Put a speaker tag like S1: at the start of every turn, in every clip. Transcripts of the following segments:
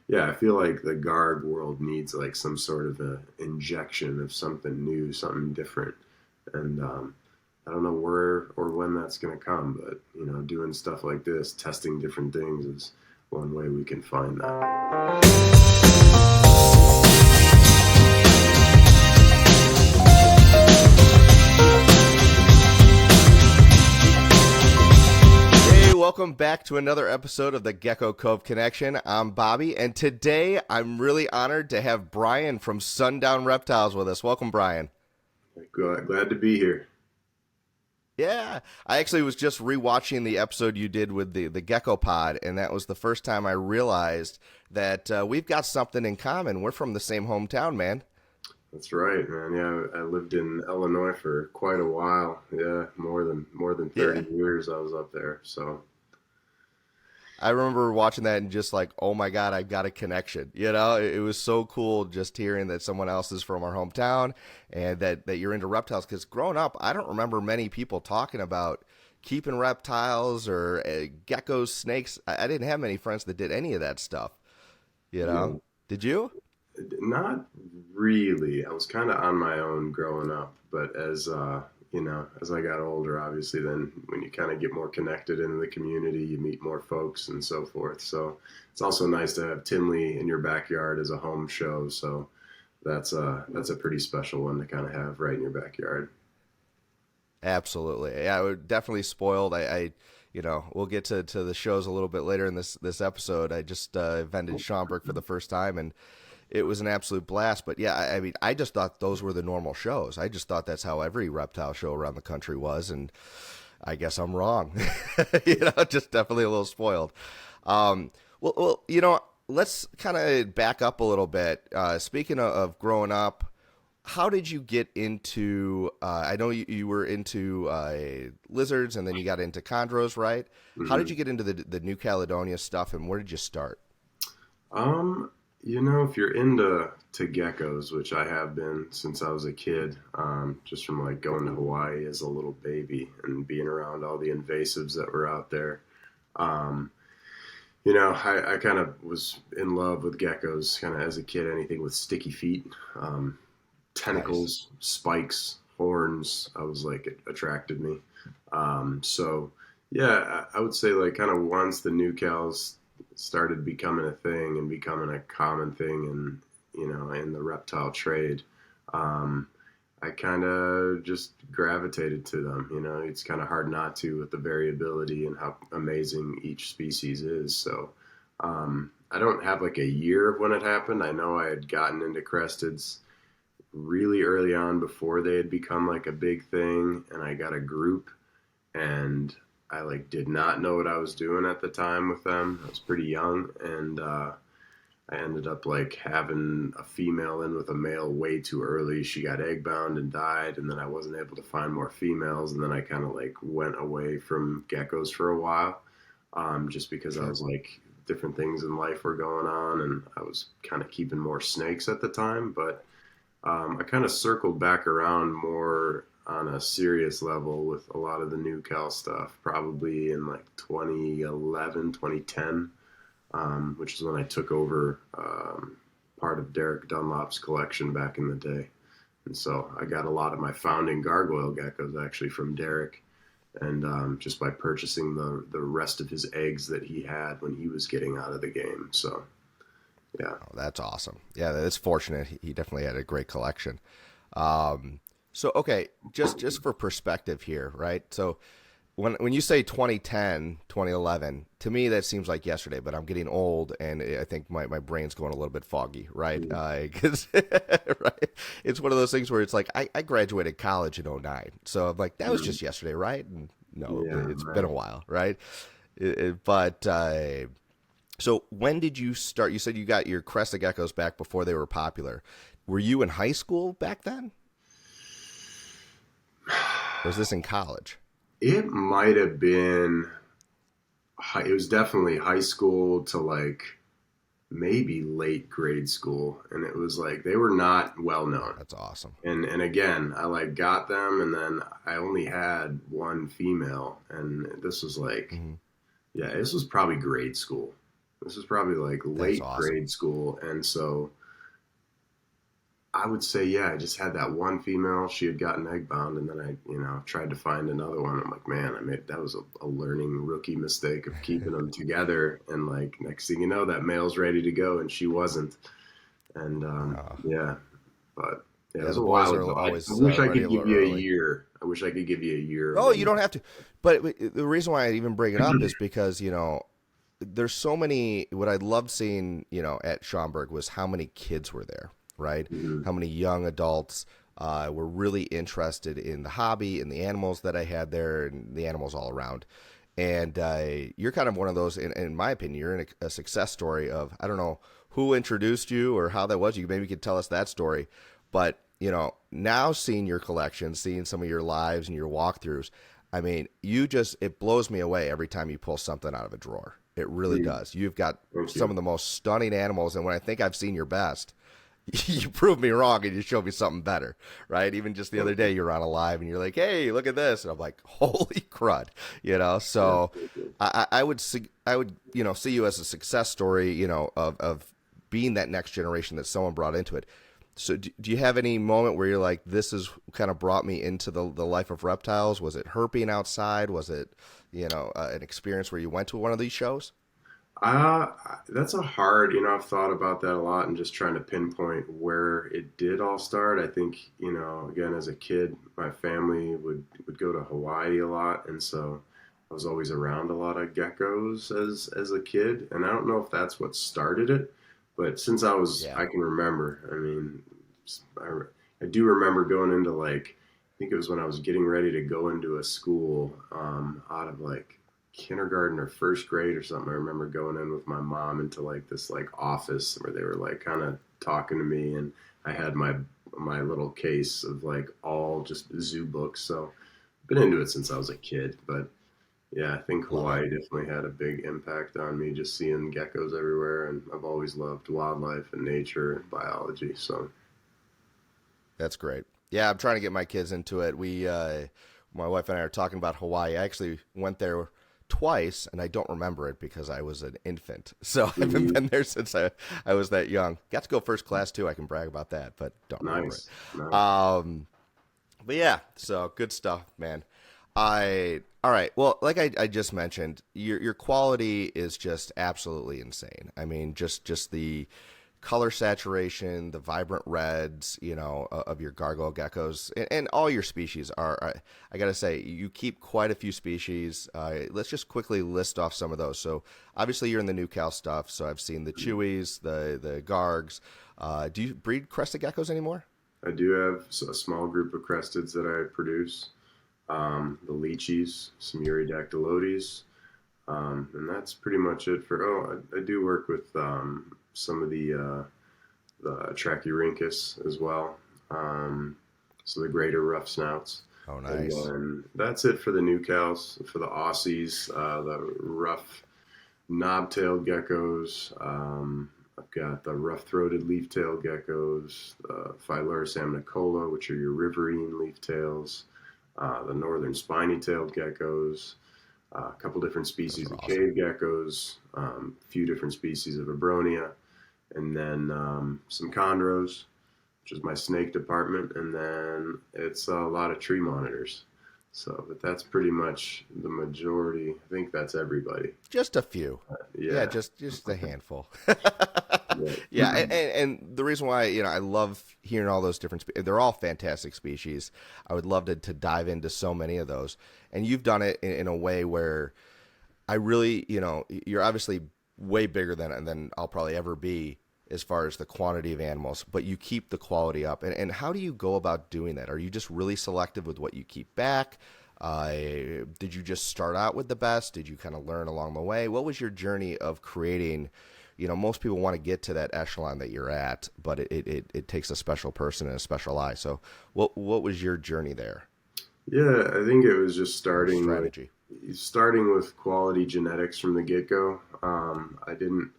S1: Yeah, I feel like the Garg world needs like some sort of a injection of something new, something different. And I don't know where or when that's going to come, but doing stuff like this, testing different things is one way we can find that.
S2: Hey, welcome back to another episode of the Gecko Cove Connection. I'm Bobby, and today I'm really honored to have Bryan from Sundown Reptiles with us. Welcome, Bryan.
S1: Glad to be here.
S2: Yeah, I actually was just rewatching the episode you did with the Gecko Pod, and that was the first time I realized that we've got something in common. We're from the same hometown, man.
S1: That's right, man. Yeah, I lived in Illinois for quite a while. Yeah, more than
S2: Yeah.
S1: 30 years I was up there. So
S2: I remember watching that and just like, oh my God, I've got a connection. It was so cool just hearing that someone else is from our hometown and that you're into reptiles. Because growing up, I don't remember many people talking about keeping reptiles or geckos, snakes. I didn't have many friends that did any of that stuff. You
S1: yeah,
S2: know, did you?
S1: not really. I was kind of on my own growing up, but as I got older, obviously, then when you kind of get more connected into the community, you meet more folks and so forth. So it's also nice to have Tinley in your backyard as a home show. So that's a pretty special one to kind of have right in your backyard.
S2: Absolutely. Yeah, we're definitely spoiled. We'll get to the shows a little bit later in this episode. I just vended Schaumburg for the first time, and it was an absolute blast. But yeah, I mean, I just thought those were the normal shows. I just thought that's how every reptile show around the country was, and I guess I'm wrong. Just definitely a little spoiled. Let's kind of back up a little bit. Speaking of growing up, how did you get into? I know you were into lizards, and then you got into chondros, right? How did
S1: hmm
S2: you get into the New Caledonia stuff, and where did you start?
S1: Um, if you're into geckos, which I have been since I was a kid, just from like going to Hawaii as a little baby and being around all the invasives that were out there. Um, I kind of was in love with geckos kind of as a kid, anything with sticky feet, um,
S2: Nice.
S1: tentacles, spikes, horns. I was like, it attracted me. So yeah, I would say like kind of once the new cows started becoming a thing and becoming a common thing in the reptile trade, um, I kind of just gravitated to them. It's kind of hard not to with the variability and how amazing each species is. So I don't have like a year of when it happened. I know I had gotten into cresteds really early on before they had become like a big thing, and I got a group, and I like did not know what I was doing at the time with them. I was pretty young, and I ended up like having a female in with a male way too early. She got egg bound and died, and then I wasn't able to find more females, and then I kind of like went away from geckos for a while, just because I
S2: Sure.
S1: was like different things in life were going on, and I was kind of keeping more snakes at the time. But I kind of circled back around more on a serious level with a lot of the new Cal stuff, probably in like 2011, 2010, which is when I took over part of Derek Dunlop's collection back in the day. And so I got a lot of my founding gargoyle geckos actually from Derek, and just by purchasing the rest of his eggs that he had when he was getting out of the game. So yeah.
S2: Oh, that's awesome. Yeah, that's fortunate. He definitely had a great collection. Um, so okay, just for perspective here, right? So when you say 2010, 2011, to me that seems like yesterday, but I'm getting old and I think my brain's going a little bit foggy, right?
S1: Mm,
S2: 'Cause right? It's one of those things where it's like I graduated college in '09, so I'm like that was
S1: mm,
S2: just yesterday, right? And no,
S1: yeah,
S2: it's been
S1: right.
S2: a while, right? But so when did you start? You said you got your Crested Geckos back before they were popular. Were you in high school back then? Or was this in college?
S1: It might have been it was definitely high school to like maybe late grade school, and it was like they were not well
S2: Oh,
S1: known.
S2: that's awesome.
S1: And again, I like got them, and then I only had one female, and this was like
S2: Hmm.
S1: yeah, this was probably grade school. This was probably like
S2: That's
S1: late
S2: awesome.
S1: grade school, and so I would say, yeah, I just had that one female. She had gotten egg bound, and then I tried to find another one. I'm like, man, I made that was a learning rookie mistake of keeping them together. And like next thing you know, that male's ready to go, and she wasn't. And
S2: Uh,
S1: yeah, but yeah, it
S2: yeah,
S1: was
S2: the
S1: a
S2: boys
S1: while
S2: are
S1: ago. I
S2: always
S1: wish I
S2: ready
S1: could
S2: a
S1: give
S2: little
S1: you a
S2: early.
S1: year. I wish I could give you a year of
S2: Oh, you
S1: when.
S2: don't have to. But the reason why I even bring it up is because, there's so many. What I loved seeing, at Schaumburg was how many kids were there, right?
S1: Mhm.
S2: How many young adults were really interested in the hobby and the animals that I had there and the animals all around. And you're kind of one of those, in my opinion, you're in a success story of, I don't know who introduced you or how that was. You maybe could tell us that story. But, now seeing your collection, seeing some of your lives and your walkthroughs, I mean, it blows me away every time you pull something out of a drawer. It really
S1: Mm,
S2: does. You've got
S1: thank
S2: some
S1: you.
S2: of the most stunning animals. And when I think I've seen your best, you prove me wrong and you show me something better, right? Even just the other
S1: Thank
S2: day,
S1: you.
S2: you're on a live and you're like, "Hey, look at this," and I'm like, "Holy crud!"
S1: Yeah,
S2: So
S1: thank you.
S2: I would see you as a success story, of being that next generation that someone brought into it. So do you have any moment where you're like, "This is kind of brought me into the life of reptiles"? Was it herping outside? Was it an experience where you went to one of these shows?
S1: That's a hard, I've thought about that a lot and just trying to pinpoint where it did all start. I think, again, as a kid, my family would go to Hawaii a lot, and so I was always around a lot of geckos as a kid, and I don't know if that's what started it, but since
S2: Yeah.
S1: I can remember, I mean, I, I do remember going into like, I think it was when I was getting ready to go into a school, out of like kindergarten or first grade or something. I remember going in with my mom into like this like office where they were like kind of talking to me, and I had my little case of like all just zoo books. So I've been into it since I was a kid, but yeah, I think
S2: Love it.
S1: Hawaii definitely had a big impact on me, just seeing geckos everywhere, and I've always loved wildlife and nature and biology. So
S2: That's great. Yeah, I'm trying to get my kids into it. My wife and I are talking about Hawaii. I actually went there twice, and I don't remember it because I was an infant. So I haven't
S1: mhm.
S2: been there since I was that young. Got to go first class too. I can brag about that, but don't remember
S1: Nice,
S2: it.
S1: nice.
S2: But yeah, so good stuff, man. All right. Well, like I just mentioned, your quality is just absolutely insane. I mean, just the color saturation, the vibrant reds, of your gargoyle geckos, and all your species are. I gotta say, you keep quite a few species. Let's just quickly list off some of those. So obviously, you're in the new Cal stuff. So I've seen the chewies, the gargs. Do you breed crested geckos anymore?
S1: I do have a small group of cresteds that I produce. The lychees, some Eurodactylotes, and that's pretty much it for. Oh, I do work with some of the Trachyrhynchus as well. Um, so the greater rough snouts.
S2: Oh,
S1: And
S2: nice.
S1: then that's it for the new cows. For the Aussies, the rough knob-tailed geckos. I've got the rough-throated leaf-tailed geckos, Phylurus amnicola, which are your riverine leaf-tails, the northern spiny-tailed geckos, a couple different
S2: Those
S1: species
S2: are
S1: of
S2: awesome.
S1: cave geckos, a few different species of Abronia, and then some chondros, which is my snake department, and then it's a lot of tree monitors. So, but that's pretty much the majority. I think that's everybody.
S2: Just a few. Yeah,
S1: Yeah.
S2: just a handful.
S1: Yeah.
S2: Yeah, and the reason why I love hearing all those different. They're all fantastic species. I would love to dive into so many of those, and you've done it in a way where I really, you're obviously way bigger than I'll probably ever be as far as the quantity of animals, but you keep the quality up. And how do you go about doing that? Are you just really selective with what you keep back? Did you just start out with the best? Did you kind of learn along the way? What was your journey of creating? Most people want to get to that echelon that you're at, but it takes a special person and a special eye. So, what was your journey there?
S1: Yeah, I think it was just
S2: Your strategy?
S1: starting with quality genetics from the get-go. I didn't,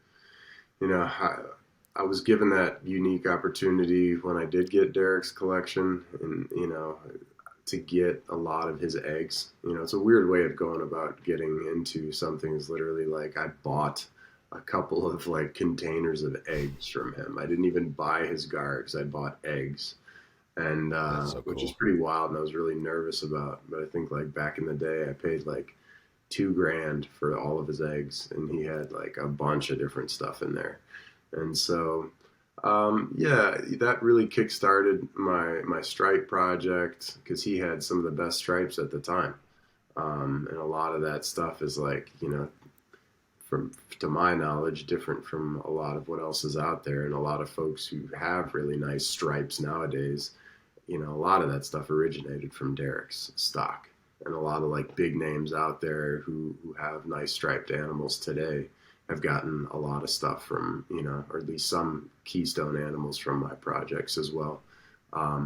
S1: you know, I was given that unique opportunity when I did get Derek's collection, and to get a lot of his eggs. It's a weird way of going about getting into something. Is literally like I bought a couple of like containers of eggs from him. I didn't even buy his guards. I bought eggs, and
S2: That's so
S1: which is
S2: cool.
S1: pretty wild, and I was really nervous about. But I think like back in the day, I paid like 2 grand for all of his eggs, and he had like a bunch of different stuff in there. And so, yeah, that really kickstarted my stripe project because he had some of the best stripes at the time. And a lot of that stuff is like, from to my knowledge, different from a lot of what else is out there. And a lot of folks who have really nice stripes nowadays, a lot of that stuff originated from Derek's stock. And a lot of like big names out there who have nice striped animals today have gotten a lot of stuff from, or at least some keystone animals from my projects as well.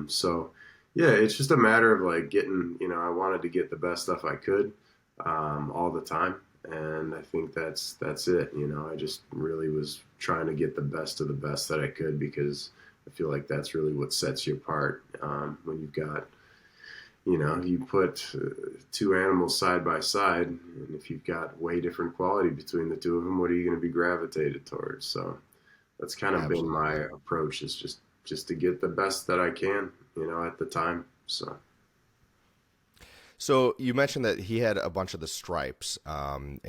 S1: So yeah, it's just a matter of like getting, I wanted to get the best stuff I could all the time. And I think that's it. I just really was trying to get the best of the best that I could because I feel like that's really what sets you apart when you've got, you put two animals side by side, and if you've got way different quality between the two of them, what are you going to be gravitated towards? So that's kind of been my
S2: Absolutely.
S1: approach is just to get the best that I can, at the time. So.
S2: So you mentioned that he had a bunch of the stripes, and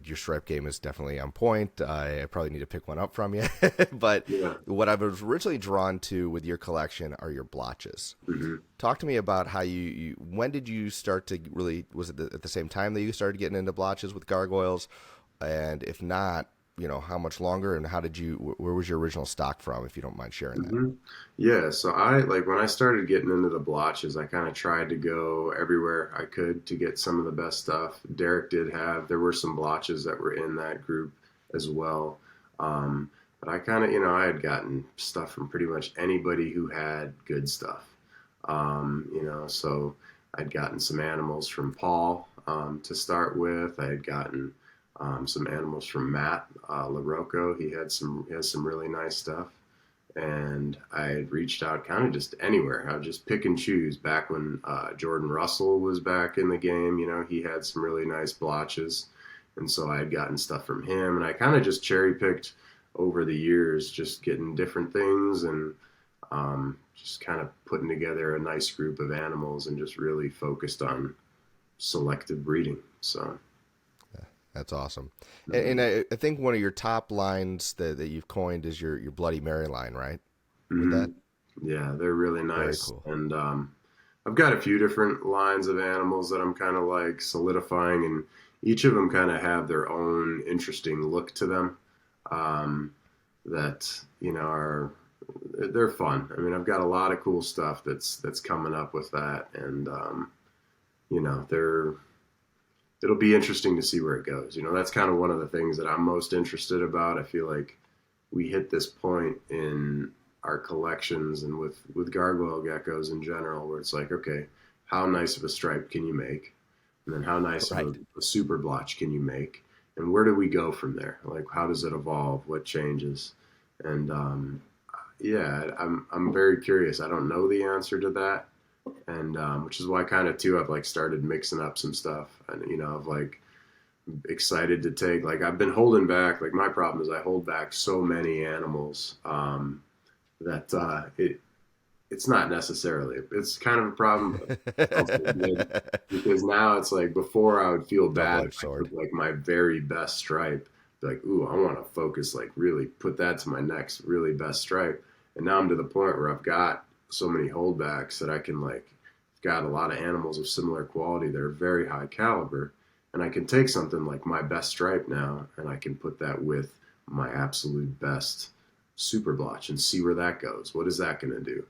S2: your stripe game is definitely on point. I probably need to pick one up from you. But
S1: Yeah.
S2: what I was originally drawn to with your collection are your blotches.
S1: Hmm.
S2: Talk to me about how when did you start to really, was it at the same time that you started getting into blotches with gargoyles? And if not, how much longer and where was your original stock from, if you don't mind sharing that?
S1: Hmm. Yeah, so I like when I started getting into the blotches, I kind of tried to go everywhere I could to get some of the best stuff. Derek did have, there were some blotches that were in that group as well. But I kind of, I had gotten stuff from pretty much anybody who had good stuff. So I'd gotten some animals from Paul to start with. I had gotten some animals from Matt LaRocco. He has some really nice stuff, and I had reached out kind of just anywhere. I would just pick and choose. Back when Jordan Russell was back in the game, he had some really nice blotches, and so I had gotten stuff from him, and I kind of just cherry picked over the years, just getting different things and just kind of putting together a nice group of animals and just really focused on selective breeding. So.
S2: That's awesome. And
S1: Mhm.
S2: I think one of your top lines that you've coined is your Bloody Mary line, right? With
S1: Hmm.
S2: that?
S1: Yeah, they're really
S2: Very
S1: nice.
S2: cool.
S1: And I've got a few different lines of animals that I'm kind of like solidifying, and each of them kind of have their own interesting look to them that, are they're fun. I mean, I've got a lot of cool stuff that's coming up with that, and they're it'll be interesting to see where it goes. That's kind of one of the things that I'm most interested about. I feel like we hit this point in our collections and with gargoyle geckos in general where it's like, okay, how nice of a stripe can you make? And then how nice of
S2: Right.
S1: a super blotch can you make? And where do we go from there? Like, how does it evolve? What changes? And yeah, I'm very curious. I don't know the answer to that, and which is why kind of too I've like started mixing up some stuff, and I've like excited to take, like, I've been holding back. Like, my problem is I hold back so many animals that it's not necessarily, it's kind of a problem, but it's also good because now it's like before I would feel
S2: Double
S1: bad if
S2: edged
S1: I
S2: sword.
S1: took like my very best stripe, be like, ooh, I want to focus, like really put that to my next really best stripe. And now I'm to the point where I've got so many holdbacks that I can like got a lot of animals of similar quality that are very high caliber, and I can take something like my best stripe now and I can put that with my absolute best super blotch and see where that goes. What is that going to do?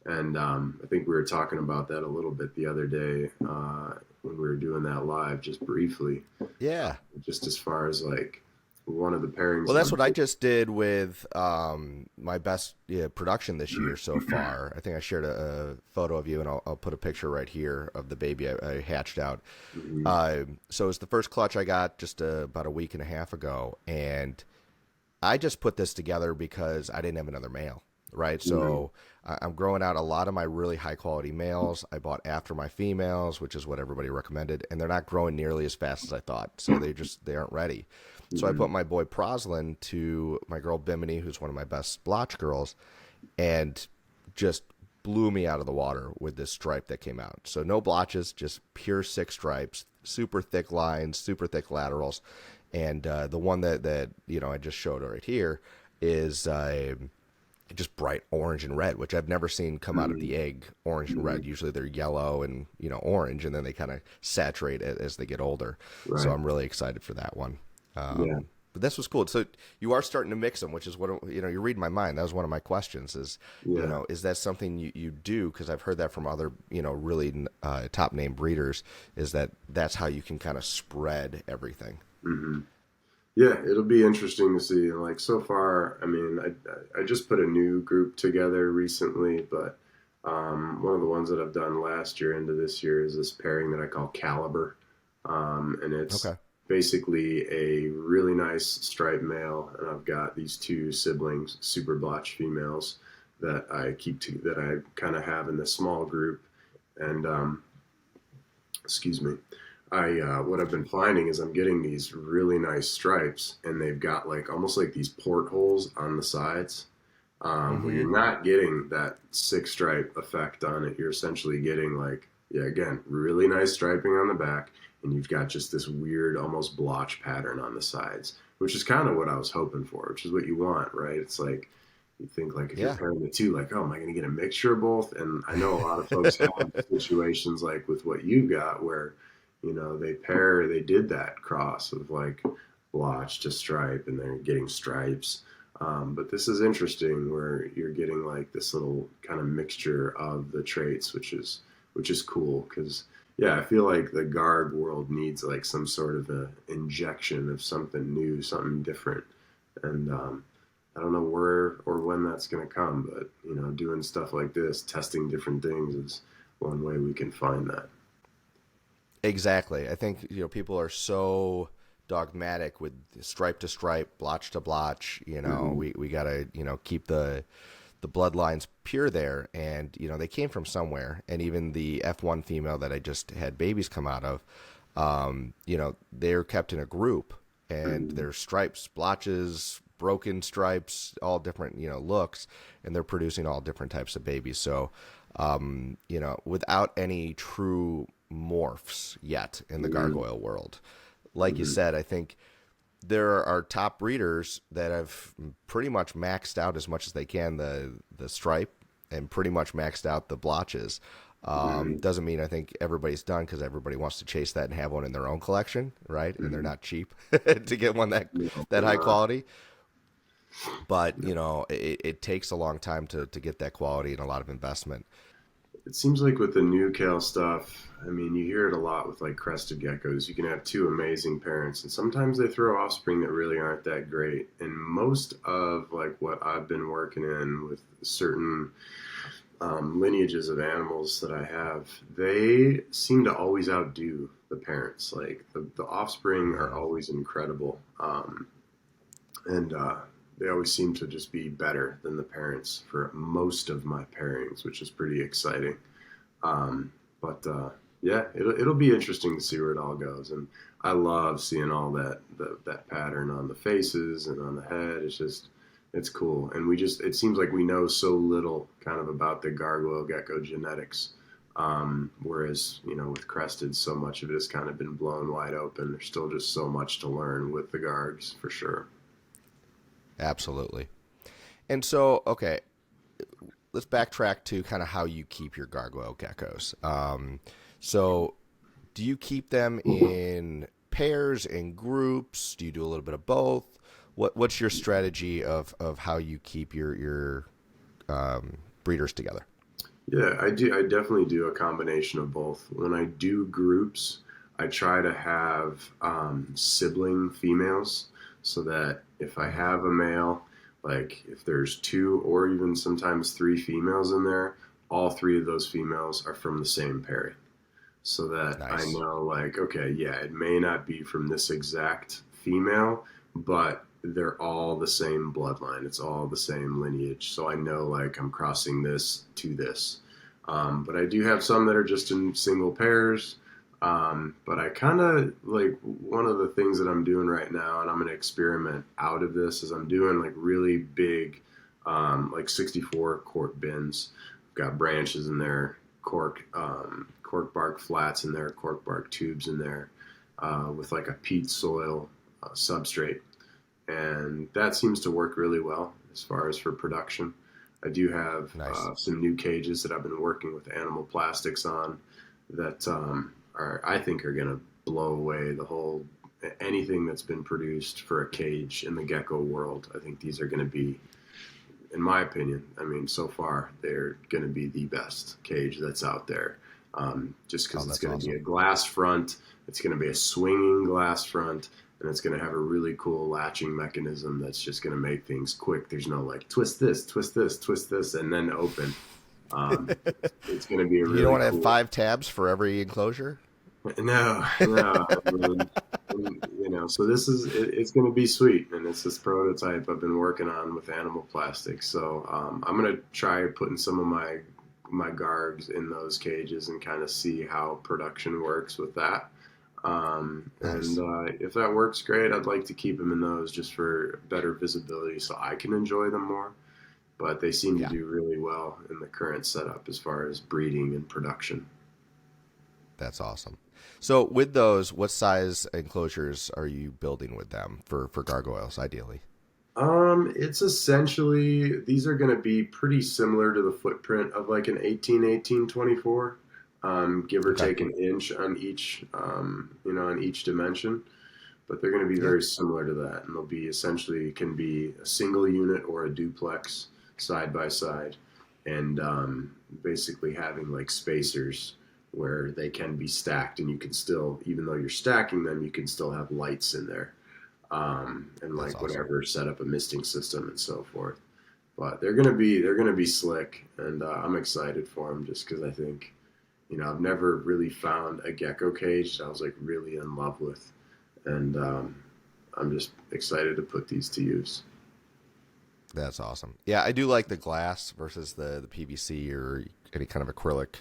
S1: And I think we were talking about that a little bit the other day when we were doing that live, just briefly,
S2: Yeah.
S1: just as far as like one of the pairings
S2: Well,
S1: that
S2: that's
S1: I'm.
S2: what I just did with my best production this year so far. I think I shared a photo of you, and I'll put a picture right here of the baby I hatched out.
S1: Mhm.
S2: So it's the first clutch I got just about a week and a half ago, and I just put this together because I didn't have another male, right?
S1: Mhm.
S2: So I'm growing out a lot of my really high quality males. I bought after my females, which is what everybody recommended, and they're not growing nearly as fast as I thought. So they aren't ready. So I
S1: Hmm.
S2: put my boy Proslin to my girl Bimini, who's one of my best blotch girls, and just blew me out of the water with this stripe that came out. So no blotches, just pure six stripes, super thick lines, super thick laterals, and the one that I just showed right here is just bright orange and red, which I've never seen come out of
S1: Hmm.
S2: the egg orange and
S1: Hmm.
S2: red. Usually they're yellow and orange, and then they kind of saturate as they get older. So
S1: Right.
S2: I'm really excited for that one.
S1: Yeah.
S2: But this was cool. So you are starting to mix them, which is what you're reading my mind. That was one of my questions.
S1: Yeah.
S2: Is that something you do? Because I've heard that from other really top name breeders. Is that's how you can kind of spread everything?
S1: Hmm. Yeah, it'll be interesting to see. Like so far, I mean, I just put a new group together recently, but one of the ones that I've done last year into this year is this pairing that I call Caliber, and it's
S2: Okay.
S1: basically a really nice striped male, and I've got these two siblings, super blotch females, that I kind of have in this small group, and excuse me. I what I've been finding is I'm getting these really nice stripes, and they've got like almost like these portholes on the sides, where
S2: Mm-hmm.
S1: you're not getting that six stripe effect on it. You're essentially getting like, yeah, again, really nice striping on the back, and you've got just this weird, almost blotch pattern on the sides, which is kind of what I was hoping for, which is what you want, right? It's like you think like if you're
S2: Yeah.
S1: pairing the two, like, oh, am I going to get a mixture of both? And I know a lot of folks have situations like with what you've got where, they did that cross of like blotch to stripe, and they're getting stripes. But this is interesting where you're getting like this little kind of mixture of the traits, which is cool because yeah, I feel like the Garg world needs like some sort of a injection of something new, something different, and I don't know where or when that's going to come, but doing stuff like this, testing different things is one way we can find that.
S2: Exactly. I think people are so dogmatic with stripe to stripe, blotch to blotch.
S1: Hmm.
S2: We gotta keep the bloodlines pure there, and they came from somewhere. And even the F1 female that I just had babies come out of, they're kept in a group, and
S1: Hmm.
S2: there's stripes, blotches, broken stripes, all different looks, and they're producing all different types of babies. So without any true morphs yet in the
S1: Hmm.
S2: gargoyle world. Like you
S1: Hmm.
S2: said, I think there are top breeders that have pretty much maxed out as much as they can the stripe and pretty much maxed out the blotches.
S1: Hmm.
S2: Doesn't mean I think everybody's done because everybody wants to chase that and have one in their own collection, right? And they're
S1: Hmm.
S2: not cheap to get one
S1: No,
S2: that
S1: they're
S2: high
S1: not.
S2: quality. But it takes a long time to get that quality and a lot of investment.
S1: It seems like with the new Cal stuff, I mean, you hear it a lot with like crested geckos. You can have two amazing parents, and sometimes they throw offspring that really aren't that great. And most of like what I've been working in with certain lineages of animals that I have, they seem to always outdo the parents. Like the offspring are
S2: Mm-hmm.
S1: always incredible, and they always seem to just be better than the parents for most of my pairings, which is pretty exciting. But yeah, it'll be interesting to see where it all goes, and I love seeing all that pattern on the faces and on the head. It's cool, and it seems like we know so little kind of about the gargoyle gecko genetics. Whereas with crested, so much of it has kind of been blown wide open. There's still just so much to learn with the gargs for sure.
S2: Absolutely. And so, okay, let's backtrack to kind of how you keep your gargoyle geckos. So, do you keep them in pairs, in groups? Do you do a little bit of both? What's your strategy of how you keep your breeders together?
S1: Yeah, I do. I definitely do a combination of both. When I do groups, I try to have sibling females so that if I
S2: Mm-hmm.
S1: have a male, like if there's two or even sometimes three females in there, all three of those females are from the same pairing. So that I
S2: Nice.
S1: know, like, okay, yeah, it may not be from this exact female, but they're all the same bloodline. It's all the same lineage. So I know, like, I'm crossing this to this. But I do have some that are just in single pairs. But I kind of like one of the things that I'm doing right now, and I'm going to experiment out of this, is I'm doing like really big, like 64 quart bins. I've got branches in there, cork bark flats in there, cork bark tubes in there, with like a peat soil substrate, and that seems to work really well as far as for production. I do have
S2: Nice.
S1: some new cages that I've been working with animal plastics on that are I think are going to blow away the whole anything that's been produced for a cage in the gecko world. I think these are going to be, in my opinion, I mean, so far they're going to be the best cage that's out there. Just
S2: Oh,
S1: because it's
S2: that's
S1: going to be
S2: awesome.
S1: a glass front, it's going to be a swinging glass front, and it's going to have a really cool latching mechanism that's just going to make things quick. There's no like twist this, twist this, twist this, and then open. It's going to be a
S2: You don't
S1: really
S2: want to have
S1: cool.
S2: 5 tabs for every enclosure?
S1: No, no. I mean, you know, so it's going to be sweet, and it's this prototype I've been working on with animal plastics. So I'm going to try putting some of my gargs in those cages and kind of see how production works with that. And
S2: Nice.
S1: if that works, great. I'd like to keep them in those just for better visibility, so I can enjoy them more. But they seem to
S2: Yeah,
S1: do really well in the current setup as far as breeding and production.
S2: that's awesome. So with those, what size enclosures are you building with them for gargoyles, ideally?
S1: It's essentially these are going to be pretty similar to the footprint of like an 18-18-24, give or
S2: Okay.
S1: take an inch on each, on each dimension. But they're going to be
S2: Yeah,
S1: very similar to that, and they'll be essentially can be a single unit or a duplex side by side, and basically having like spacers where they can be stacked, and you can still, even though you're stacking them, you can still have lights in there, and
S2: that's
S1: like
S2: awesome.
S1: whatever, set up a misting system and so forth. But they're gonna be slick, and I'm excited for them just because I think I've never really found a gecko cage that I was like really in love with, and I'm just excited to put these to use.
S2: That's awesome. Yeah, I do like the glass versus the PVC or any kind of acrylic,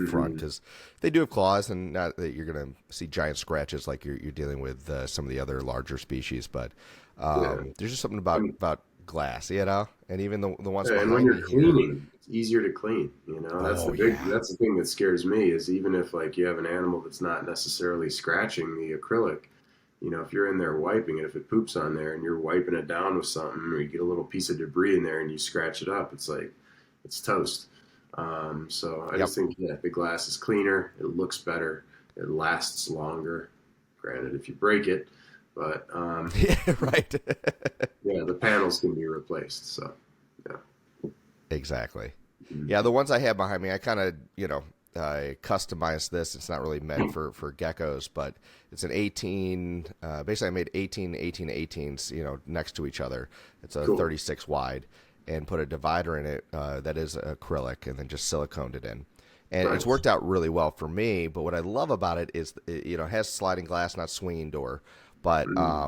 S2: front
S1: Hmm.
S2: because they do have claws, and not that you're gonna see giant scratches like you're dealing with some of the other larger species, but
S1: Yeah,
S2: there's just something about
S1: and
S2: glass, and even the ones
S1: and when
S2: behind
S1: you're
S2: me here.
S1: cleaning, it's easier to clean. That's the
S2: Oh
S1: big
S2: yeah,
S1: that's the thing that scares me is even if like you have an animal that's not necessarily scratching the acrylic. If you're in there wiping it, if it poops on there and you're wiping it down with something, or you get a little piece of debris in there and you scratch it up, it's like it's toast. So I
S2: yep,
S1: just think the glass is cleaner, it looks better, it lasts longer. Granted, if you break it, but
S2: yeah, right.
S1: yeah, the panels can be replaced. So yeah.
S2: Exactly. Yeah,
S1: Mhm.
S2: the ones I have behind me, I kind of, I customized this. It's not really meant for geckos, but it's an 18. Basically, I made 18, 18, 18s, next to each other. It's a
S1: Cool.
S2: 36 wide, and put a divider in it that is acrylic, and then just siliconed it in. And it's
S1: Nice.
S2: worked out really well for me. But what I love about it is, it has sliding glass, not swinging door. But
S1: Mm,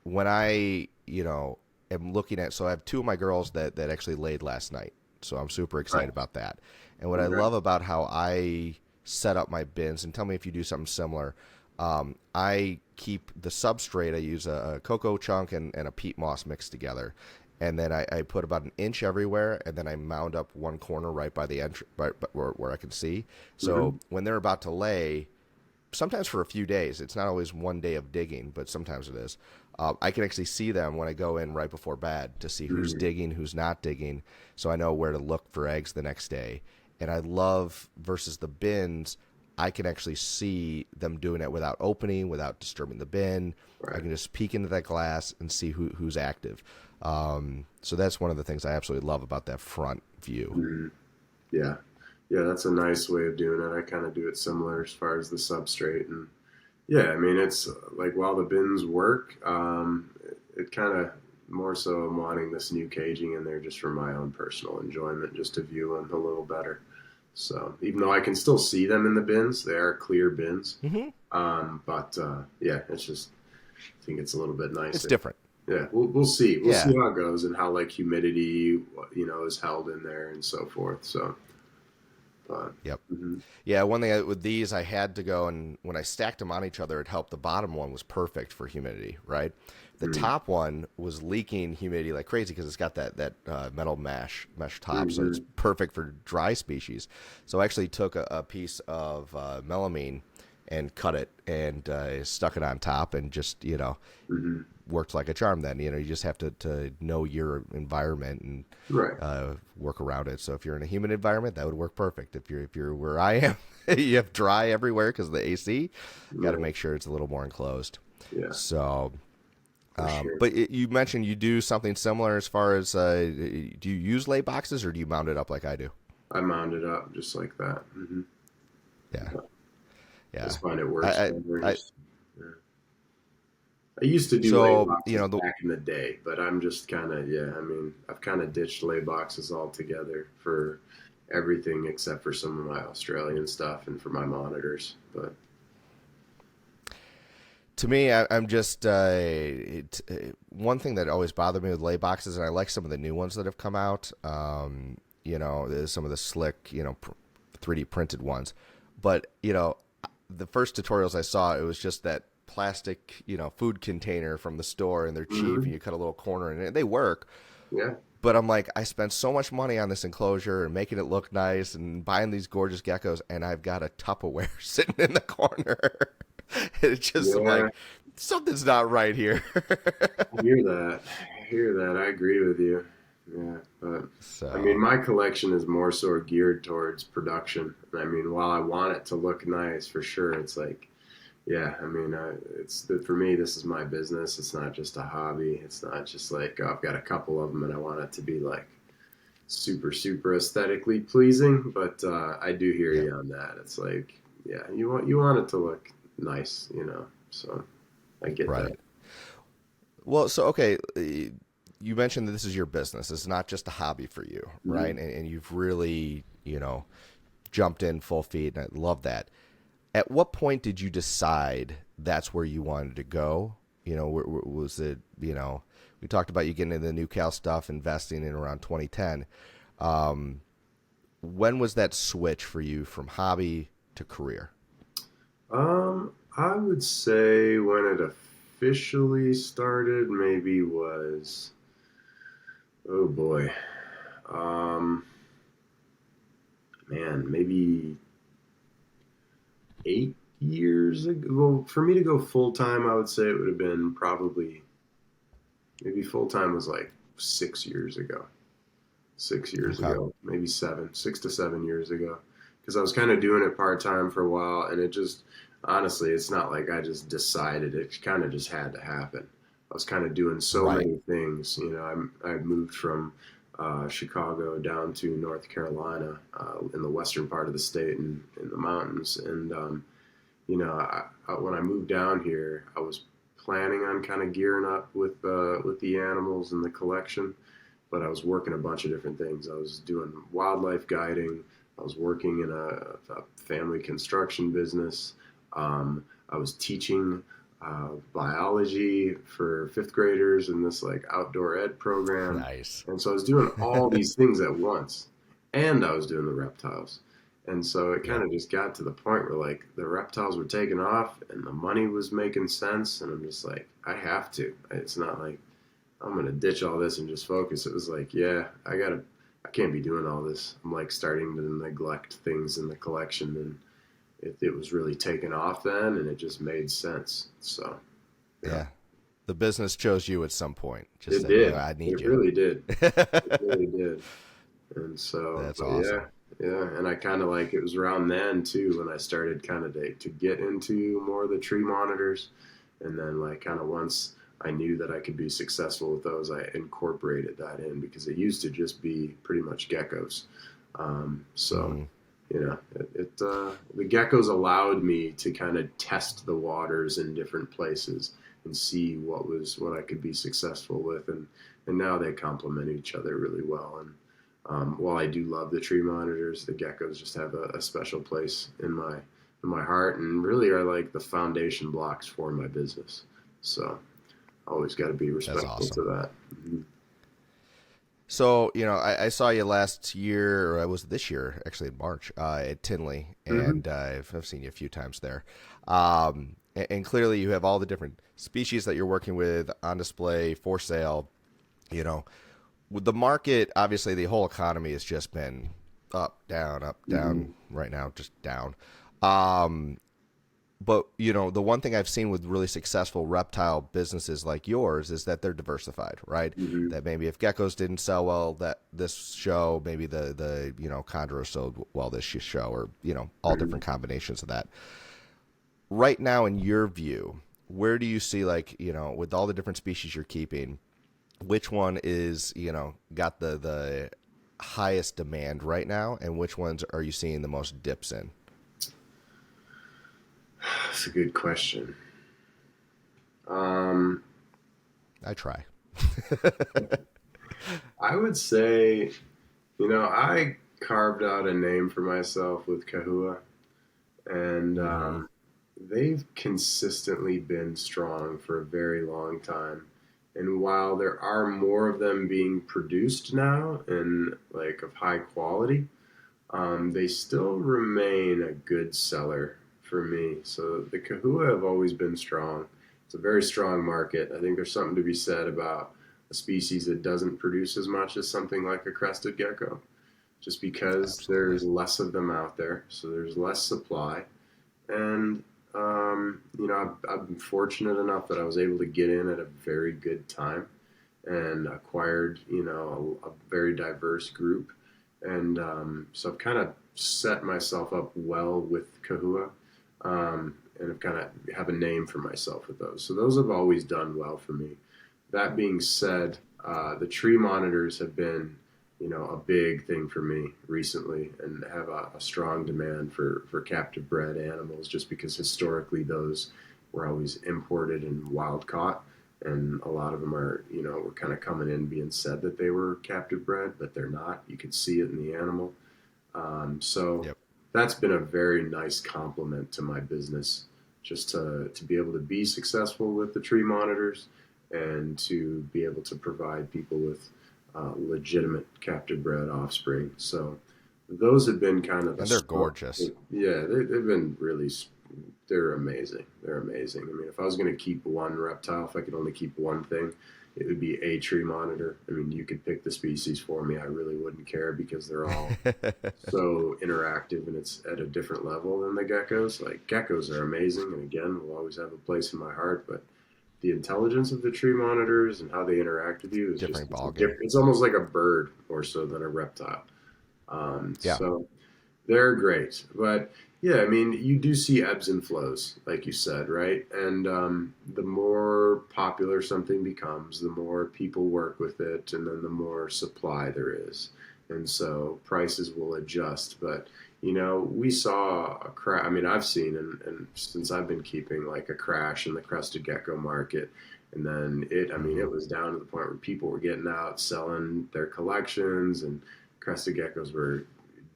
S2: when I, am looking at, so I have two of my girls that actually laid last night. So I'm super excited
S1: nice.
S2: about that. And what I love
S1: Congrats.
S2: about how I set up my bins, and tell me if you do something similar, I keep the substrate, I use a cocoa chunk and a peat moss mixed together. And then I put about an inch everywhere, and then I mound up one corner right by the entry, right where I can see. So
S1: Hmm.
S2: when they're about to lay, sometimes for a few days. It's not always one day of digging, but sometimes it is. I can actually see them when I go in right before bed to see who's
S1: Hmm.
S2: digging, who's not digging, so I know where to look for eggs the next day. And I love versus the bins. I can actually see them doing it without opening, without disturbing the bin. I
S1: Right.
S2: can just peek into that glass and see who's active. So that's one of the things I absolutely love about that front view.
S1: Hmm. Yeah. Yeah, that's a nice way of doing it. I kind of do it similar as far as the substrate. And yeah, I mean, it's like while the bins work, it kind of more so I'm wanting this new caging in there just for my own personal enjoyment, just to view them a little better. So even though I can still see them in the bins, they are clear bins.
S2: Hmm.
S1: But yeah, it's just I think it's a little bit
S2: It's
S1: nicer.
S2: different.
S1: Yeah, we'll see. We'll see
S2: Yeah.
S1: how it goes and how like humidity is held in there and so forth. So, But
S2: Yep.
S1: hmm
S2: Yeah, one thing with these, I had to go and when I stacked them on each other, it helped. The bottom one was perfect for humidity, right? The top one was leaking humidity like crazy because it's got that metal mesh top, so it's
S1: hmm
S2: perfect for dry species. So I actually took a piece of melamine and cut it and stuck it on top and just
S1: hmm
S2: worked like a charm. Then you just have to know your environment and
S1: right.
S2: work around it. So if you're in a humid environment, that would work perfect. If you're where I am, you have dry everywhere because of the AC. Got to
S1: Right.
S2: make sure it's a little more enclosed.
S1: Yeah,
S2: So,
S1: for sure.
S2: but you mentioned you do something similar as far as do you use lay boxes or do you mount it up like I do?
S1: I mount it up just like that.
S2: Yeah,
S1: I
S2: yeah.
S1: just find it
S2: I,
S1: works
S2: I,
S1: better.
S2: I
S1: Just, yeah. I used to do lay
S2: so
S1: boxes back in the day, but I'm just kind of, yeah, I mean, I've kind of ditched lay boxes altogether for everything except for some of my Australian stuff and for my monitors. But
S2: to me, I'm just one thing that always bothered me with lay boxes, and I like some of the new ones that have come out. There's some of the slick, 3D printed ones, but the first tutorials I saw, it was just that plastic, food container from the store, and they're cheap, and
S1: hmm
S2: you cut a little corner, and they work.
S1: yeah,
S2: But I'm like, I spent so much money on this enclosure and making it look nice and buying these gorgeous geckos, and I've got a Tupperware sitting in the corner. It's just, I'm
S1: yeah,
S2: like, something's not right here.
S1: I hear that. I hear that. I agree with you. Yeah, but I mean,
S2: So,
S1: my collection is more so geared towards production. I mean, while I want it to look nice for sure, it's like, yeah, I mean, for me, this is my business. It's not just a hobby. It's not just like, oh, I've got a couple of them and I want it to be like super, super aesthetically pleasing. But I do hear
S2: yep,
S1: you on that. It's like, yeah, you want it to look nice, you know. So I get that.
S2: right. Well, so, okay, you mentioned that this is your business. It's not just a hobby for you, right?
S1: hmm
S2: And you've really, jumped in full feet, and I love that. At what point did you decide that's where you wanted to go? Was it, we talked about you getting into the new Cal stuff, investing in around 2010. Um, when was that switch for you from hobby to career?
S1: I would say when it officially started, maybe was, oh boy, um, man, maybe 8 years ago. Well, for me to go full time, I would say it would have been probably maybe full time was like 6 years ago. 6 years
S2: Okay.
S1: ago, maybe 6 to 7 years ago, because I was kind of doing it part time for a while, and it just honestly, it's not like I just decided. It kind of just had to happen. I was kind of doing so
S2: Right.
S1: many things. I moved from Chicago down to North Carolina in the western part of the state and in the mountains, and when I moved down here, I was planning on kind of gearing up with the animals and the collection, but I was working a bunch of different things. I was doing wildlife guiding. I was working in a family construction business. I was teaching biology for fifth graders in this like outdoor ed program,
S2: Nice.
S1: and so I was doing all these things at once, and I was doing the reptiles. And so it kind
S2: Yep.
S1: of just got to the point where like the reptiles were taking off and the money was making sense. And I'm just like, I have to. It's not like I'm going to ditch all this and just focus. It was like, yeah, I can't be doing all this. I'm like starting to neglect things in the collection. And it was really taking off then and it just made sense. So, yeah,
S2: Yeah. The business chose you at some point. Just
S1: it
S2: said,
S1: did.
S2: I need
S1: It
S2: you.
S1: really did. It really did. And so,
S2: That's
S1: but yeah,
S2: awesome.
S1: yeah. And I kind of like it was around then too when I started kind of to get into more of the tree monitors. And then, like, kind of once I knew that I could be successful with those, I incorporated that in because it used to just be pretty much geckos. So,
S2: Hmm.
S1: the geckos allowed me to kind of test the waters in different places and see what I could be successful with. And now they complement each other really well. And while I do love the tree monitors, the geckos just have a special place in my heart and really are like the foundation blocks for my business. So always got to be
S2: That's
S1: respectful to
S2: awesome.
S1: that. Mhm.
S2: So, I saw you last year, or I was this year, actually in March, at Tinley,
S1: Hmm.
S2: and I've seen you a few times there. And clearly you have all the different species that you're working with on display for sale. You know, with the market, obviously the whole economy has just been up, down
S1: Hmm.
S2: right now, just down. Um, but the one thing I've seen with really successful reptile businesses like yours is that they're diversified, right?
S1: Hmm.
S2: That maybe if geckos didn't sell well that this show, maybe the chondro sold well this show, or all
S1: Hmm.
S2: different combinations of that. Right now, in your view, where do you see, like, with all the different species you're keeping, which one is got the highest demand right now, and which ones are you seeing the most dips in?
S1: That's a good question. Um,
S2: I try.
S1: I would say, I carved out a name for myself with Kahua, and
S2: Mm-hmm.
S1: they've consistently been strong for a very long time. And while there are more of them being produced now and like of high quality, they still remain a good seller for me. So the Kahua have always been strong. It's a very strong market. I think there's something to be said about a species that doesn't produce as much as something like a crested gecko, just because
S2: Absolutely.
S1: there's less of them out there. So there's less supply. And, I've been fortunate enough that I was able to get in at a very good time and acquired, a very diverse group. And so I've kind of set myself up well with Kahua, and I've kind of have a name for myself with those. So those have always done well for me. That being said, the tree monitors have been, a big thing for me recently, and have a strong demand for captive bred animals, just because historically those were always imported and wild caught, and a lot of them are, were kind of coming in being said that they were captive bred, but they're not. You could see it in the animal. So
S2: Yep.
S1: that's been a very nice compliment to my business, just to be able to be successful with the tree monitors and to be able to provide people with legitimate captive bred offspring. So those have been kind of the
S2: And they're
S1: strong.
S2: gorgeous.
S1: Yeah, they've been really. They're amazing. They're amazing. I mean, if I was going to keep one reptile, if I could only keep one thing, it would be a tree monitor. I mean, you could pick the species for me. I really wouldn't care because they're all so interactive, and it's at a different level than the geckos. Like, geckos are amazing, and again, will always have a place in my heart. But the intelligence of the tree monitors and how they interact with you is just
S2: Different
S1: it's a
S2: ball game.
S1: it's almost like a bird more so than a reptile.
S2: Yeah.
S1: So they're great, but yeah, I mean, you do see ebbs and flows, like you said, right? And the more popular something becomes, the more people work with it, and then the more supply there is, and so prices will adjust. But we saw a crash. I mean, I've seen, and since I've been keeping, like, a crash in the crested gecko market. And then I mean,
S2: Mm-hmm.
S1: it was down to the point where people were getting out selling their collections, and crested geckos were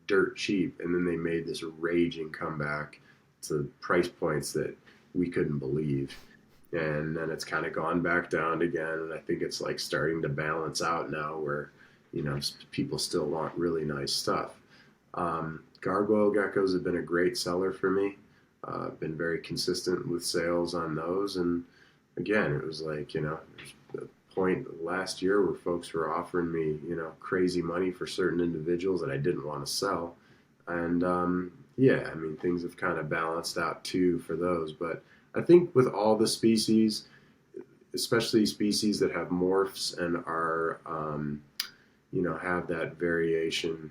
S1: dirt cheap, and then they made this raging comeback to price points that we couldn't believe. And then it's kind of gone back down again, and I think it's like starting to balance out now, where people still want really nice stuff. Gargoyle geckos have been a great seller for me. Been very consistent with sales on those, and again, it was like, there's a point last year where folks were offering me, crazy money for certain individuals that I didn't want to sell. And yeah, I mean, things have kind of balanced out too for those. But I think with all the species, especially species that have morphs and are, have that variation,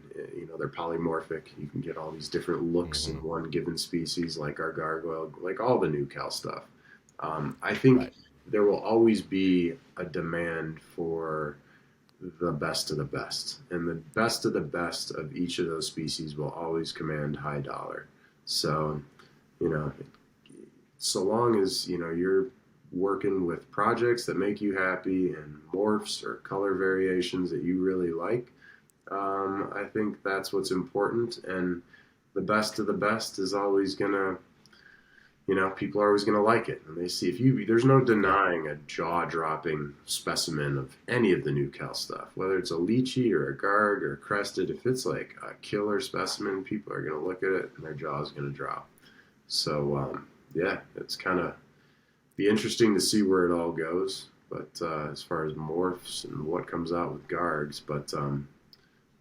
S1: they're polymorphic. You can get all these different looks in
S2: Mm-hmm.
S1: one given species, like our gargoyle, like all the new cal stuff. I think
S2: Right.
S1: there will always be a demand for the best of the best, and the best of the best of each of those species will always command high dollar. So, you know, so long as you're working with projects that make you happy and morphs or color variations that you really like, I think that's what's important. And the best of the best is always gonna people are always going to like it. And they see there's no denying a jaw dropping specimen of any of the new Cal stuff, whether it's a lychee or a garg or a crested. If it's like a killer specimen, people are going to look at it and their jaw is going to drop. So, yeah, it's kind of be interesting to see where it all goes. But as far as morphs and what comes out with gargs, but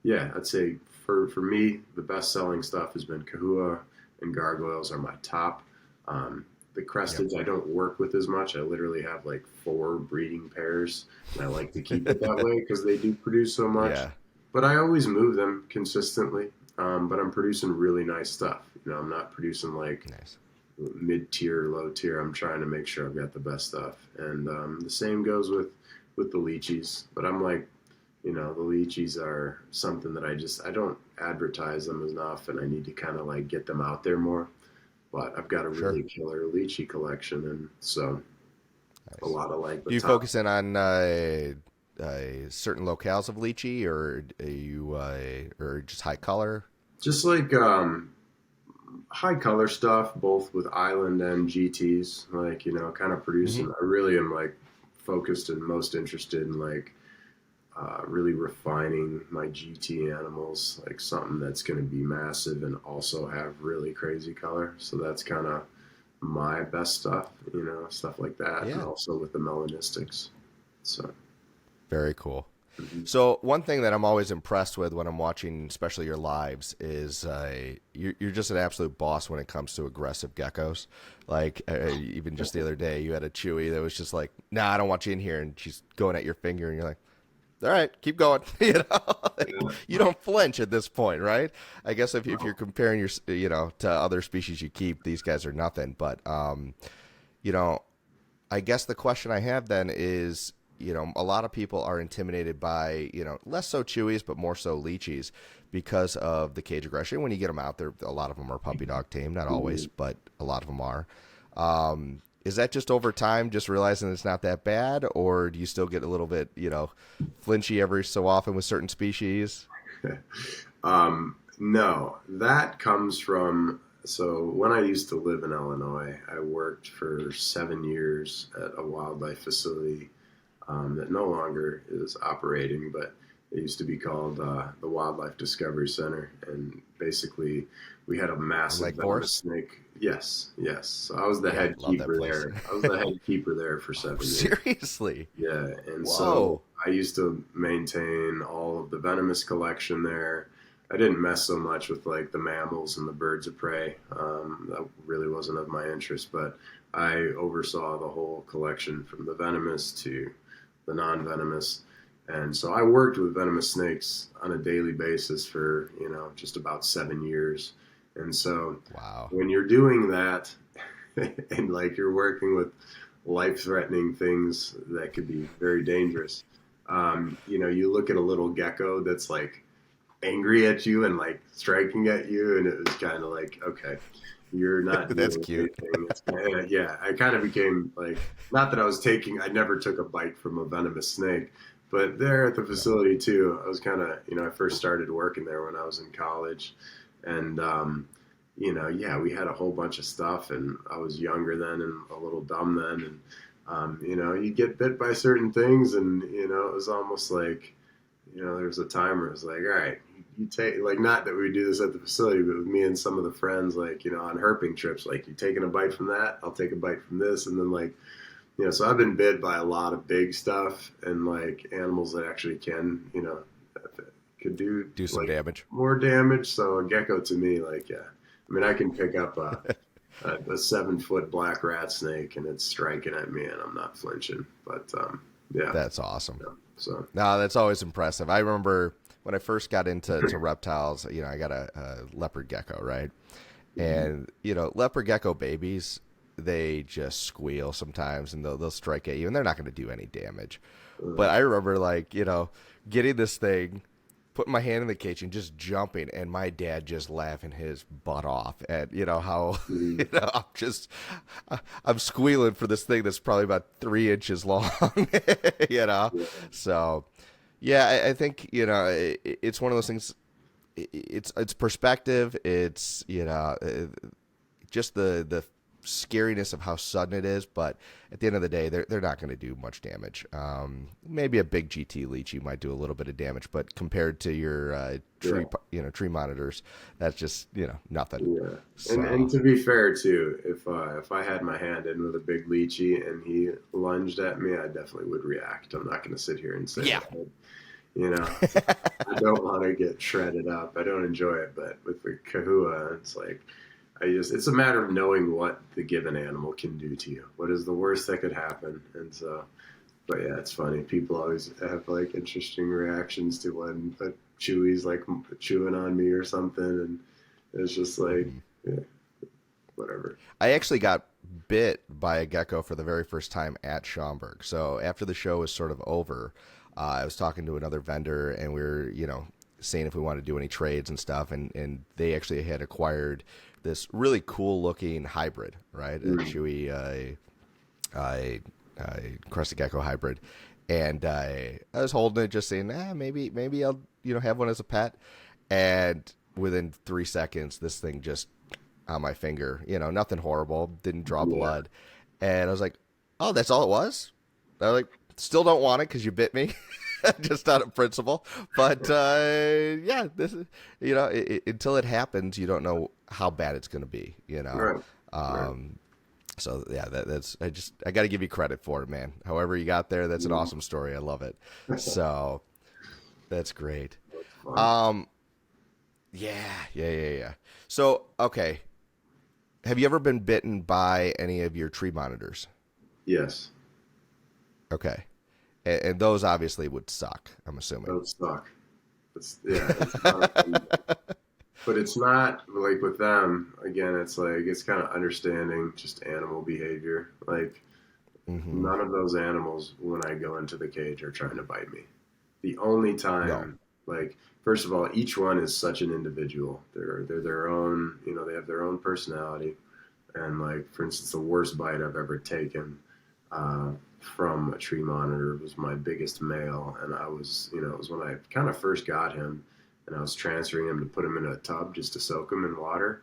S1: yeah, I'd say for me, the best selling stuff has been Kahua and Gargoyles are my top. The
S2: Yep.
S1: Cresteds I don't work with as much. I literally have like 4 breeding pairs, and I like to keep it that way because they do produce so much.
S2: Yeah.
S1: But I always move them consistently. But I'm producing really nice stuff. I'm not producing like
S2: Nice.
S1: mid tier, low tier. I'm trying to make sure I've got the best stuff. And the same goes with the lychees. But I'm like, the lychees are something that I don't advertise them enough, and I need to kind of like get them out there more. But I've got a
S2: Sure.
S1: really killer lychee collection, and so a
S2: Nice.
S1: lot of like the
S2: Do you
S1: top,
S2: focus in on certain locales of lychee, or are you or just high color?
S1: just like high color stuff, both with Island and GTs. Like kind of
S2: Mm-hmm.
S1: producing. I really am like focused and most interested in like really refining my GT animals, like something that's going to be massive and also have really crazy color. So that's kind of my best stuff, stuff like that, and
S2: Yeah.
S1: also with the melanistics. So,
S2: Very cool.
S1: mhm.
S2: So one thing that I'm always impressed with when I'm watching, especially your lives, is you're just an absolute boss when it comes to aggressive geckos. Like even just the other day, you had a Chewy that was just like, "Nah, I don't want you in here," and she's going at your finger, and you're like, "All right, keep going." Like,
S1: Yeah,
S2: you don't flinch at this point, right? I guess if you're
S1: no,
S2: comparing to other species you keep, these guys are nothing. But you know, I guess the question I have then is, a lot of people are intimidated by, less so chewies, but more so leechies because of the cage aggression. When you get them out there, a lot of them are puppy dog tame, not always,
S1: mhm.
S2: but a lot of them are. Is that just over time, just realizing it's not that bad, or do you still get a little bit, flinchy every so often with certain species?
S1: No, that comes from. So when I used to live in Illinois, I worked for 7 years at a wildlife facility that no longer is operating, but it used to be called the Wildlife Discovery Center. And basically, we had a
S2: In
S1: massive
S2: Lake
S1: venomous
S2: Forest?
S1: snake. Yes, yes. So I was the
S2: Yeah,
S1: head
S2: love that
S1: keeper
S2: place.
S1: there. I was the head keeper there for
S2: Oh,
S1: 7 years.
S2: seriously?
S1: Yeah, and so
S2: Whoa.
S1: I used to maintain all of the venomous collection there. I didn't mess so much with like the mammals and the birds of prey. That really wasn't of my interest, but I oversaw the whole collection from the venomous to the non-venomous. And so I worked with venomous snakes on a daily basis for, just about 7 years. And so
S2: Wow.
S1: when you're doing that and like you're working with life-threatening things that could be very dangerous. You look at a little gecko that's like angry at you and like striking at you, and it was kind of like, okay, you're not
S2: That's
S1: dealing with
S2: cute.
S1: anything. It's kinda, yeah. I kind of became like, not that I never took a bite from a venomous snake, but there at the
S2: Yeah.
S1: facility too, I was kind of, I first started working there when I was in college, and yeah, we had a whole bunch of stuff, and I was younger then and a little dumb then, and you get bit by certain things, and it was almost like, there was a time where it was like, all right, you take like not that we would do this at the facility, but with me and some of the friends, like on herping trips, like you taking a bite from that, I'll take a bite from this, and then like so I've been bit by a lot of big stuff and like animals that actually can could do
S2: Do some
S1: like
S2: damage.
S1: more damage. So a gecko to me, like yeah, I mean I can pick up a 7 foot black rat snake and it's striking at me and I'm not flinching. But yeah,
S2: That's awesome.
S1: yeah. So
S2: No, that's always impressive. I remember when I first got into reptiles, I got a leopard gecko, right?
S1: mhm.
S2: And, leopard gecko babies, they just squeal sometimes and they'll strike at you and they're not going to do any damage. But I remember, like, getting this thing, putting my hand in the cage and just jumping, and my dad just laughing his butt off at how
S1: Mhm.
S2: I'm just I'm squealing for this thing that's probably about 3 inches long, you know.
S1: Yeah.
S2: So yeah, I think it's one of those things. It's perspective. It's just the scariness of how sudden it is, but at the end of the day, they're not going to do much damage. Maybe a big GT leechy might do a little bit of damage, but compared to your
S1: Yeah.
S2: tree monitors, that's just nothing.
S1: Yeah, and
S2: So
S1: to be fair too, if I had my hand in with a big lychee and he lunged at me, I definitely would react. I'm not going to sit here and say
S2: yeah,
S1: that. You know, I don't want to get shredded up. I don't enjoy it, but with the kahua, it's like it's a matter of knowing what the given animal can do to you. What is the worst that could happen? And so, but yeah, it's funny. People always have like interesting reactions to when a chewy's like chewing on me or something, and it's just like,
S2: hmm
S1: yeah, whatever.
S2: I actually got bit by a gecko for the very first time at Schaumburg. So after the show was sort of over, I was talking to another vendor, and we were, seeing if we wanted to do any trades and stuff, and they actually had acquired this really cool looking hybrid, right? A
S1: Mm.
S2: chewy crested gecko hybrid, and I was holding it, just saying, maybe I'll have one as a pet, and within 3 seconds, this thing just on my finger, nothing horrible, didn't draw
S1: Yeah,
S2: blood, and I was like, oh, that's all it was. I was like, still don't want it because you bit me. Just out of principle, but yeah, this is until it happens, you don't know how bad it's going to be.
S1: right, right.
S2: Um, so yeah, that's I got to give you credit for it, man. However you got there, that's an
S1: Mm.
S2: awesome story. I love it. So that's great.
S1: That's fun.
S2: Um, yeah. So okay, have you ever been bitten by any of your tree monitors?
S1: Yes,
S2: Okay, and those obviously would suck. I'm assuming.
S1: those suck. It's not a fun, but it's not like with them. Again, it's like it's kind of understanding just animal behavior. Like
S2: Mm-hmm.
S1: none of those animals, when I go into the cage, are trying to bite me. The only
S2: No.
S1: time, like, first of all, each one is such an individual. They're their own. They have their own personality. And like, for instance, the worst bite I've ever taken uh, from a tree monitor was my biggest male, and it was when I kind of first got him, and I was transferring him to put him in a tub just to soak him in water,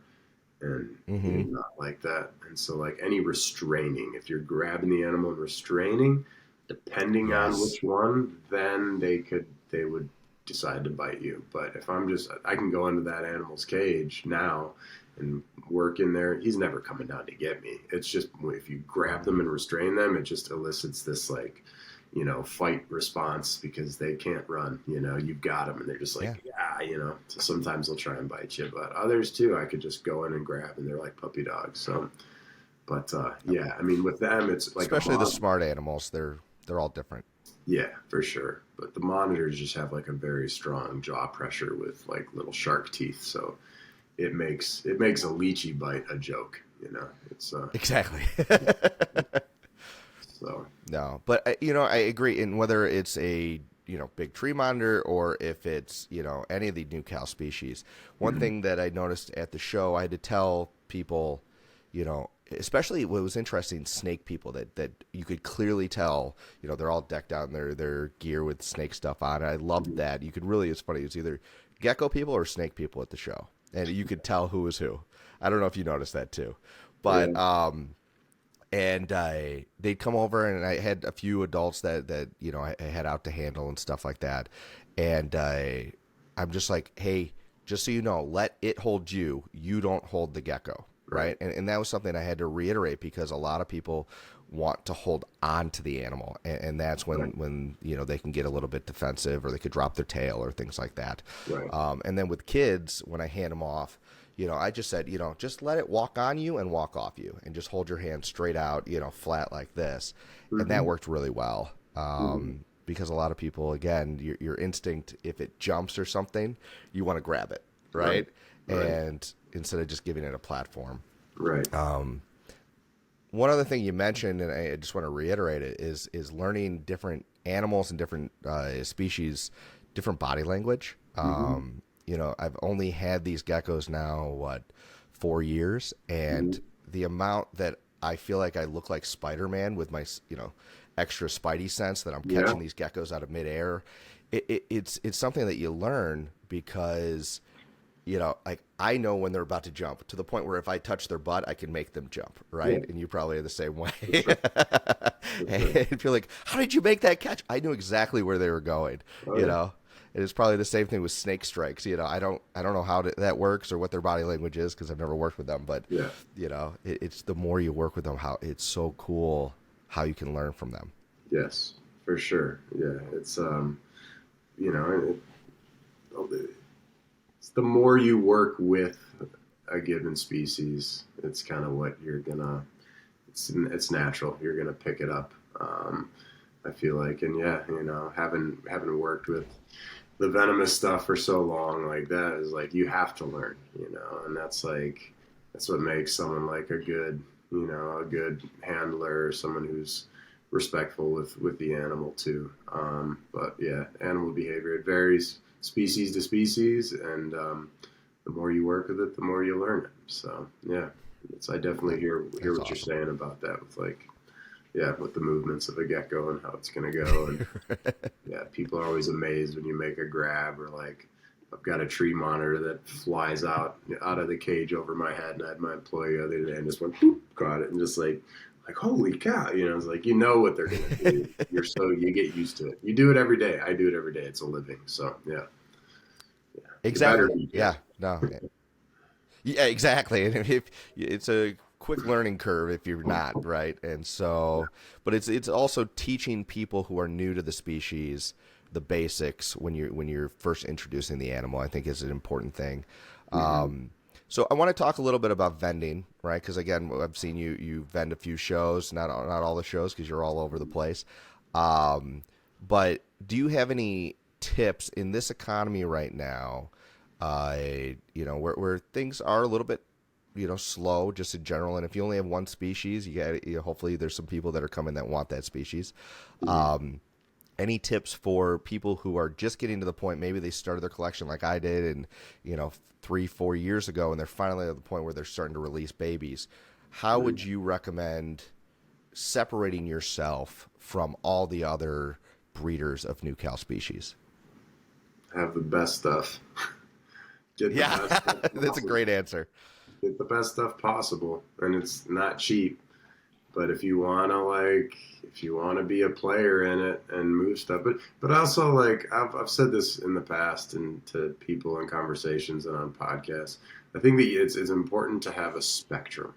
S1: and he
S2: Mm-hmm.
S1: did not like that. And so, like any restraining, if you're grabbing the animal and restraining, depending on
S2: Yes.
S1: which one, then they would decide to bite you. But if I can go into that animal's cage now and work in there. He's never coming down to get me. It's just if you grab them and restrain them, it just elicits this like, fight response because they can't run. You've got them and they're just
S2: Yeah.
S1: like, yeah. So sometimes they'll try and bite you, but others too, I could just go in and grab and they're like puppy dogs. So, but yeah, I mean, with them, it's like a
S2: Especially the
S1: mob.
S2: smart animals, they're all different.
S1: Yeah, for sure. But the monitors just have like a very strong jaw pressure with like little shark teeth. So it makes a lychee bite a joke. It's
S2: Exactly.
S1: so.
S2: No, but I agree. And whether it's a big tree monitor or if it's any of the new cow species, one
S1: Mhm.
S2: thing that I noticed at the show, I had to tell people, especially what was interesting, snake people that you could clearly tell, they're all decked out in their gear with snake stuff on. I loved
S1: Mhm.
S2: that. You could really, it's funny, it's either gecko people or snake people at the show, and you could tell who was who. I don't know if you noticed that too, but
S1: Yeah.
S2: and they'd come over, and I had a few adults that I had out to handle and stuff like that, and I'm just like, hey, just so you know, let it hold you. You don't hold the gecko,
S1: Right.
S2: right? And that was something I had to reiterate because a lot of people want to hold on to the animal, and that's
S1: Right.
S2: when they can get a little bit defensive, or they could drop their tail or things like that.
S1: Right.
S2: And then with kids, when I hand them off, I just said, just let it walk on you and walk off you, and just hold your hand straight out, flat like this, and that
S1: Hmm.
S2: worked really well.
S1: Hmm.
S2: Because a lot of people, again, your instinct, if it jumps or something, you want to grab it,
S1: Right.
S2: right?
S1: Right.
S2: And instead of just giving it a platform.
S1: Right.
S2: One other thing you mentioned, and I just want to reiterate it, is learning different animals and different species, different body language.
S1: Hmm.
S2: I've only had these geckos now, 4 years,
S1: Hmm.
S2: and the amount that I feel like I look like Spider-Man with my, extra spidey sense that I'm
S1: Yeah.
S2: catching these geckos out of midair. It's something that you learn because like I know when they're about to jump to the point where if I touch their butt, I can make them jump,
S1: Yeah,
S2: right? And you probably are the same way.
S1: for sure, for sure.
S2: And you're like, how did you make that catch? I knew exactly where they were going,
S1: Oh
S2: you
S1: yeah,
S2: know. And it's probably the same thing with snake strikes. I don't know how that works or what their body language is because I've never worked with them. But
S1: yeah,
S2: it's the more you work with them, how it's so cool how you can learn from them.
S1: yes, for sure. Yeah, it's you know, it's the more you work with a given species, it's kind of what you're gonna. It's natural. You're gonna pick it up. I feel like, and yeah, having worked with the venomous stuff for so long, like that is like you have to learn, and that's what makes someone like a good handler, someone who's respectful with the animal too. But yeah, animal behavior, it varies species to species, and the more you work with it, the more you learn it. So yeah, I definitely hear
S2: That's
S1: what you're
S2: awesome.
S1: saying about that with like yeah, with the movements of a gecko and how it's gonna go. And yeah, people are always amazed when you make a grab or like I've got a tree monitor that flies out of the cage over my head, and I had my employee the other day and just went boop, caught it, and just like holy cow, it's like what they're gonna do. You get used to it. You do it every day. I do it every day. It's a living. So yeah, yeah, you better
S2: Exactly.
S1: be
S2: Yeah.
S1: careful.
S2: No. Yeah, exactly. And if it's a quick learning curve if you're not, right? And so, but it's also teaching people who are new to the species the basics when you're first introducing the animal. I think is an important thing.
S1: Mm-hmm.
S2: Um, so I want to talk a little bit about vending, right? Because again, I've seen you vend a few shows, not all the shows because you're all over the place. Um, but do you have any tips in this economy right now? uh, where things are a little bit, slow just in general. And if you only have one species, hopefully there's some people that are coming that want that species.
S1: Mm-hmm.
S2: Um, any tips for people who are just getting to the point, maybe they started their collection like I did and, 3-4 years ago, and they're finally at the point where they're starting to release babies. How
S1: Mm-hmm.
S2: would you recommend separating yourself from all the other breeders of new cow species?
S1: Have the best stuff. Get the
S2: Yeah,
S1: best stuff
S2: that's a
S1: possible.
S2: great answer.
S1: Get the best stuff possible, and it's not cheap. But if you wanna be a player in it and move stuff, but also like I've said this in the past and to people in conversations and on podcasts. I think that it's important to have a spectrum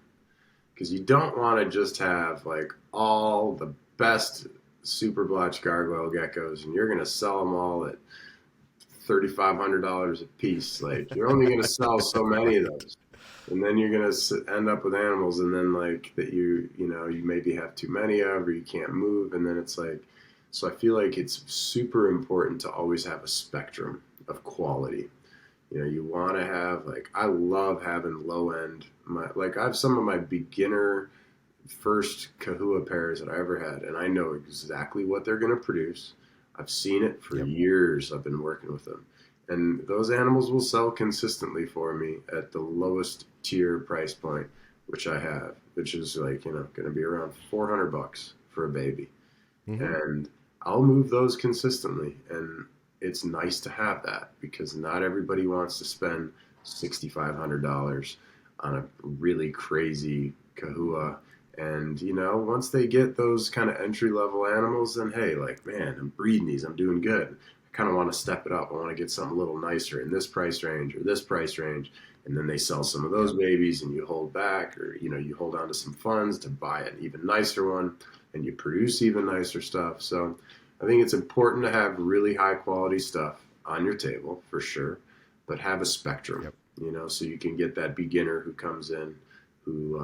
S1: because you don't want to just have like all the best super blotch gargoyle geckos and you're gonna sell them all at $3,500 a piece. Like you're only gonna sell so many of those, and then you're gonna end up with animals, and then like that you maybe have too many of, or you can't move, and then it's like, so I feel like it's super important to always have a spectrum of quality. You want to have like I love having low end. I have some of my beginner first Kahua pairs that I ever had, and I know exactly what they're going to produce. I've seen it for
S2: Yep.
S1: years. I've been working with them, and those animals will sell consistently for me at the lowest tier price point, which I have, which is like going to be around $400 for a baby,
S2: Hmm.
S1: and I'll move those consistently, and it's nice to have that because not everybody wants to spend $6,500 on a really crazy Kahua. And once they get those kind of entry level animals, then hey, like man, I'm breeding these, I'm doing good. I kind of want to step it up. I want to get something a little nicer in this price range or this price range. And then they sell some of those
S2: Yep.
S1: babies, and you hold back, or you hold on to some funds to buy an even nicer one, and you produce even nicer stuff. So I think it's important to have really high quality stuff on your table for sure, but have a spectrum,
S2: Yep.
S1: so you can get that beginner who comes in who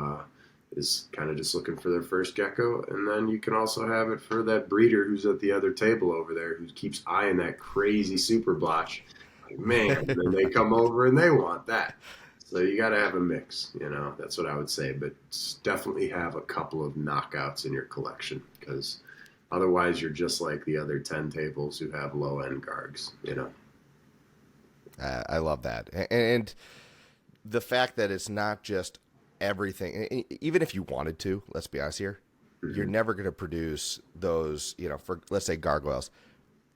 S1: is kind of just looking for their first gecko. And then you can also have it for that breeder who's at the other table over there who keeps eyeing that crazy super blotch. Like, man, and then they come over and they want that. So you got to have a mix, that's what I would say. But definitely have a couple of knockouts in your collection because otherwise you're just like the other 10 tables who have low end gargs.
S2: I love that, and the fact that it's not just everything. Even if you wanted to, let's be honest here, you're
S1: Mm-hmm.
S2: never going to produce those. For let's say gargoyles,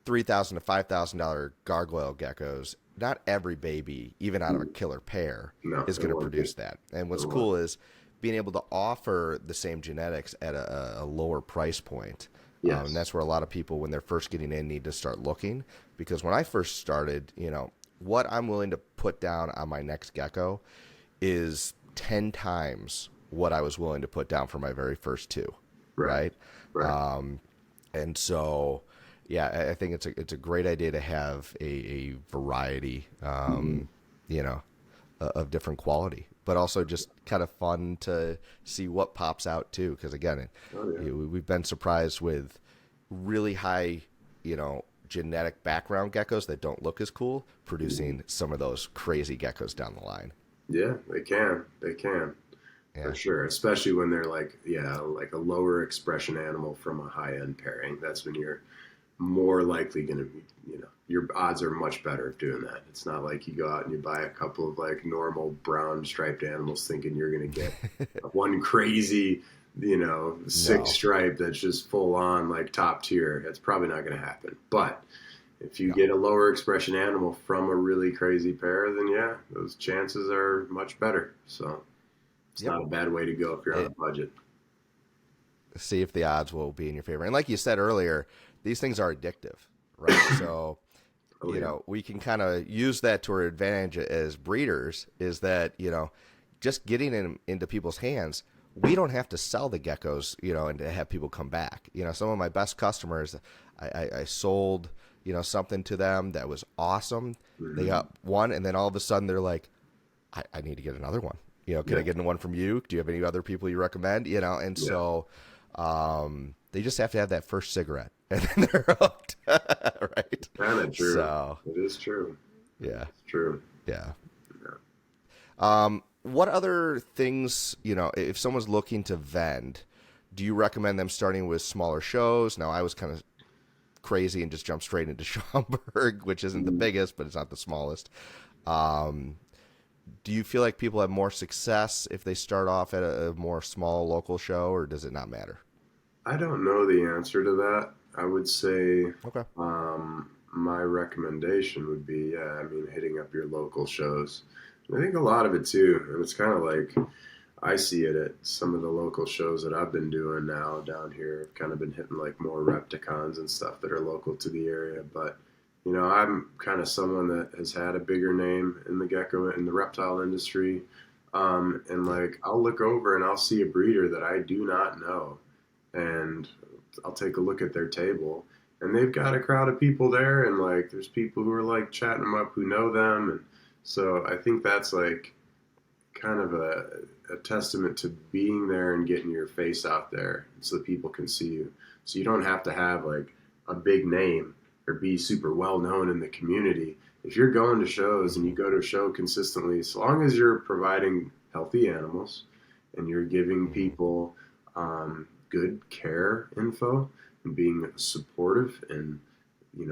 S2: $3,000 to $5,000 gargoyle geckos, not every baby, even out of a killer pair,
S1: No,
S2: is
S1: it
S2: going to
S1: won't be.
S2: produce that. And
S1: It
S2: what's
S1: won't.
S2: cool is being able to offer the same genetics at a lower price point. And
S1: Yes.
S2: that's where a lot of people, when they're first getting in, need to start looking. Because when I first started, what I'm willing to put down on my next gecko is 10 times what I was willing to put down for my very first two,
S1: Right.
S2: right?
S1: Right.
S2: And so, yeah, I think it's a great idea to have a variety,
S1: Hmm.
S2: of different quality, but also just kind of fun to see what pops out too. Because again,
S1: Oh yeah.
S2: we've been surprised with really high, genetic background geckos that don't look as cool,
S1: Hmm.
S2: producing some of those crazy geckos down the line.
S1: Yeah, they can. They can. For
S2: Yeah.
S1: sure, especially when they're like, yeah, like a lower expression animal from a high end pairing. That's when you're more likely going to be, your odds are much better of doing that. It's not like you go out and you buy a couple of like normal brown striped animals thinking you're going to get one crazy, six
S2: No,
S1: stripe that's just full on like top tier. That's probably not going to happen. But if you
S2: no.
S1: get a lower expression animal from a really crazy pair, then yeah, those chances are much better. So it's
S2: Yep.
S1: not a bad way to go if you're on a
S2: It,
S1: budget.
S2: See if the odds will be in your favor. And like you said earlier, these things are addictive, right? So,
S1: Oh yeah.
S2: we can kind of use that to our advantage as breeders is that, just getting into people's hands, we don't have to sell the geckos, and to have people come back. Some of my best customers, I sold, something to them that was awesome. They
S1: Hmm.
S2: got one, and then all of a sudden they're like, I need to get another one. Can I
S1: Yeah.
S2: get one from you? Do you have any other people you recommend? And
S1: Yeah.
S2: so they just have to have that first cigarette, and then they're hooked, right?
S1: Kind of true.
S2: So
S1: It is true.
S2: yeah,
S1: It's true.
S2: yeah.
S1: Yeah.
S2: What other things, if someone's looking to vend, do you recommend them starting with smaller shows? Now, I was kind of crazy and just jumped straight into Schaumburg, which isn't the
S1: Mm.
S2: biggest, but it's not the smallest. Um, do you feel like people have more success if they start off at a more small local show, or does it not matter?
S1: I don't know the answer to that. I would say
S2: Okay.
S1: my recommendation would be, yeah, I mean, hitting up your local shows. I think a lot of it too, and it's kind of like I see it at some of the local shows that I've been doing now down here. I've kind of been hitting like more Repticons and stuff that are local to the area. But, I'm kind of someone that has had a bigger name in the gecko in the reptile industry. And
S2: Yep.
S1: like I'll look over and I'll see a breeder that I do not know. And I'll take a look at their table. And they've got a crowd of people there. And like there's people who are like chatting them up who know them. And so I think that's like kind of a testament to being there and getting your face out there so that people can see you. So you don't have to have like a big name or be super well known in the community. If you're going to shows and you
S2: Hmm.
S1: go to a show consistently, as long as you're providing healthy animals and you're giving
S2: Hmm.
S1: people good care info and being supportive and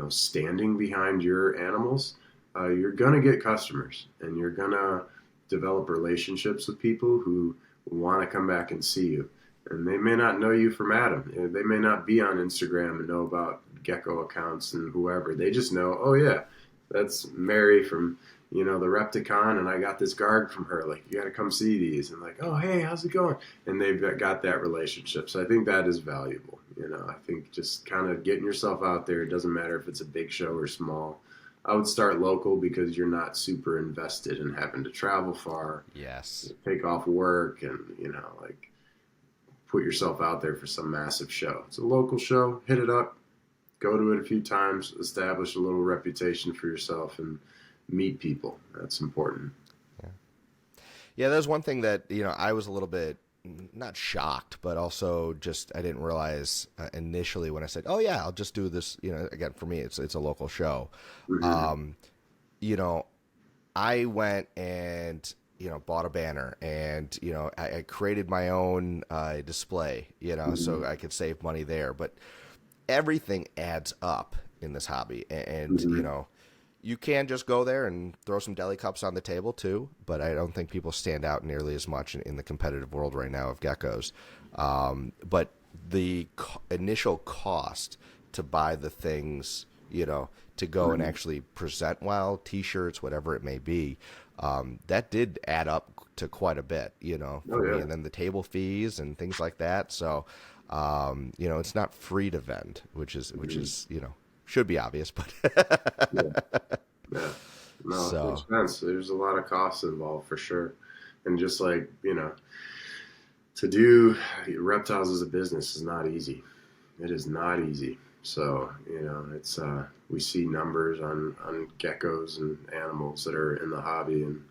S1: standing behind your animals, you're gonna get customers and you're gonna develop relationships with people who want to come back and see you. And they may not know you from Adam. They may not be on Instagram and know about Gecko accounts and whoever. They just know, oh yeah, that's Mary from the Repticon, and I got this guard from her. Like you got to come see these, and like, oh hey, how's it going? And they've got that relationship. So I think that is valuable. I think just kind of getting yourself out there. It doesn't matter if it's a big show or small. I would start local because you're not super invested in having to travel far,
S2: Yes.
S1: take off work, and like put yourself out there for some massive show. It's a local show. Hit it up. Go to it a few times. Establish a little reputation for yourself and meet people. That's important.
S2: Yeah. Yeah, that was one thing that I was a little bit not shocked, but also just I didn't realize initially when I said, "Oh yeah, I'll just do this." Again, for me, it's a local show.
S1: Mm-hmm.
S2: Um, you know, I went and bought a banner and I created my own display.
S1: Mm-hmm.
S2: So I could save money there. But everything adds up in this hobby, and
S1: Mm-hmm.
S2: you can just go there and throw some deli cups on the table too, but I don't think people stand out nearly as much in the competitive world right now of geckos. But the initial cost to buy the things, to go and actually present well, T-shirts, whatever it may be. That did add up to quite a bit,
S1: Oh
S2: for me.
S1: yeah.
S2: And then the table fees and things like that. So, it's not free to vend, which is should be obvious, but
S1: Yeah. Yeah. No, it's
S2: so
S1: expensive. There's a lot of costs involved for sure. And just like, to do reptiles as a business is not easy. It is not easy. So, it's we see numbers on geckos and animals that are in the hobby and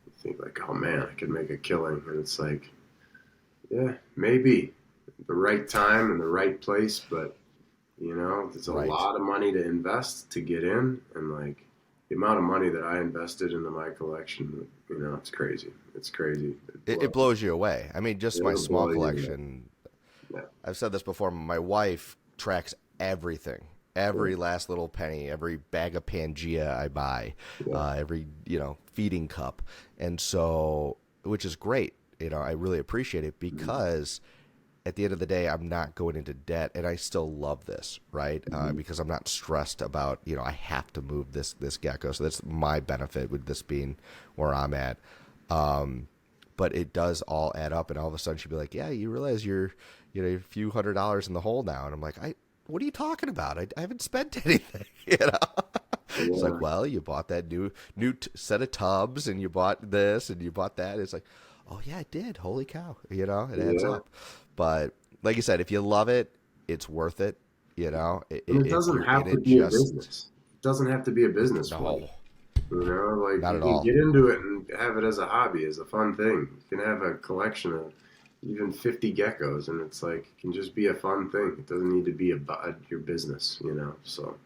S1: you think like, oh man, I could make a killing. And it's like, yeah, maybe the right time and the right place, but there's a
S2: right.
S1: lot of money to invest to get in, and like the amount of money that I invested into my collection, it's crazy. It's crazy.
S2: It blows you away. I mean, just my
S1: It'll
S2: small
S1: blow you away.
S2: collection.
S1: Yeah.
S2: I've said this before. My wife tracks everything,
S1: Yeah.
S2: every last little penny, every bag of Pangea I buy,
S1: Yeah.
S2: every feeding cup, and so which is great. I really appreciate it
S1: Mm-hmm.
S2: because at the end of the day, I'm not going into debt, and I still love this, right?
S1: Mm-hmm.
S2: Because I'm not stressed about I have to move this gecko. So that's my benefit with this being where I'm at. But it does all add up, and all of a sudden she'd be like, "Yeah, you realize you're a few $100s in the hole now," and I'm like, What are you talking about? I haven't spent anything, It's like,
S1: Yeah.
S2: well, you bought that set of tubs, and you bought this, and you bought that. It's like, oh yeah, I did. Holy cow, it adds
S1: Yeah.
S2: up. But like you said, if you love it, it's worth it.
S1: And it
S2: If
S1: doesn't
S2: you're in
S1: have to
S2: it,
S1: be a
S2: just
S1: business. It doesn't have to be a business for you.
S2: no,
S1: Like
S2: not
S1: you
S2: at
S1: can
S2: all.
S1: get into it and have it as a hobby, as a fun thing. You can have a collection of even 50 geckos, and it's like it can just be a fun thing. It doesn't need to be about your business. So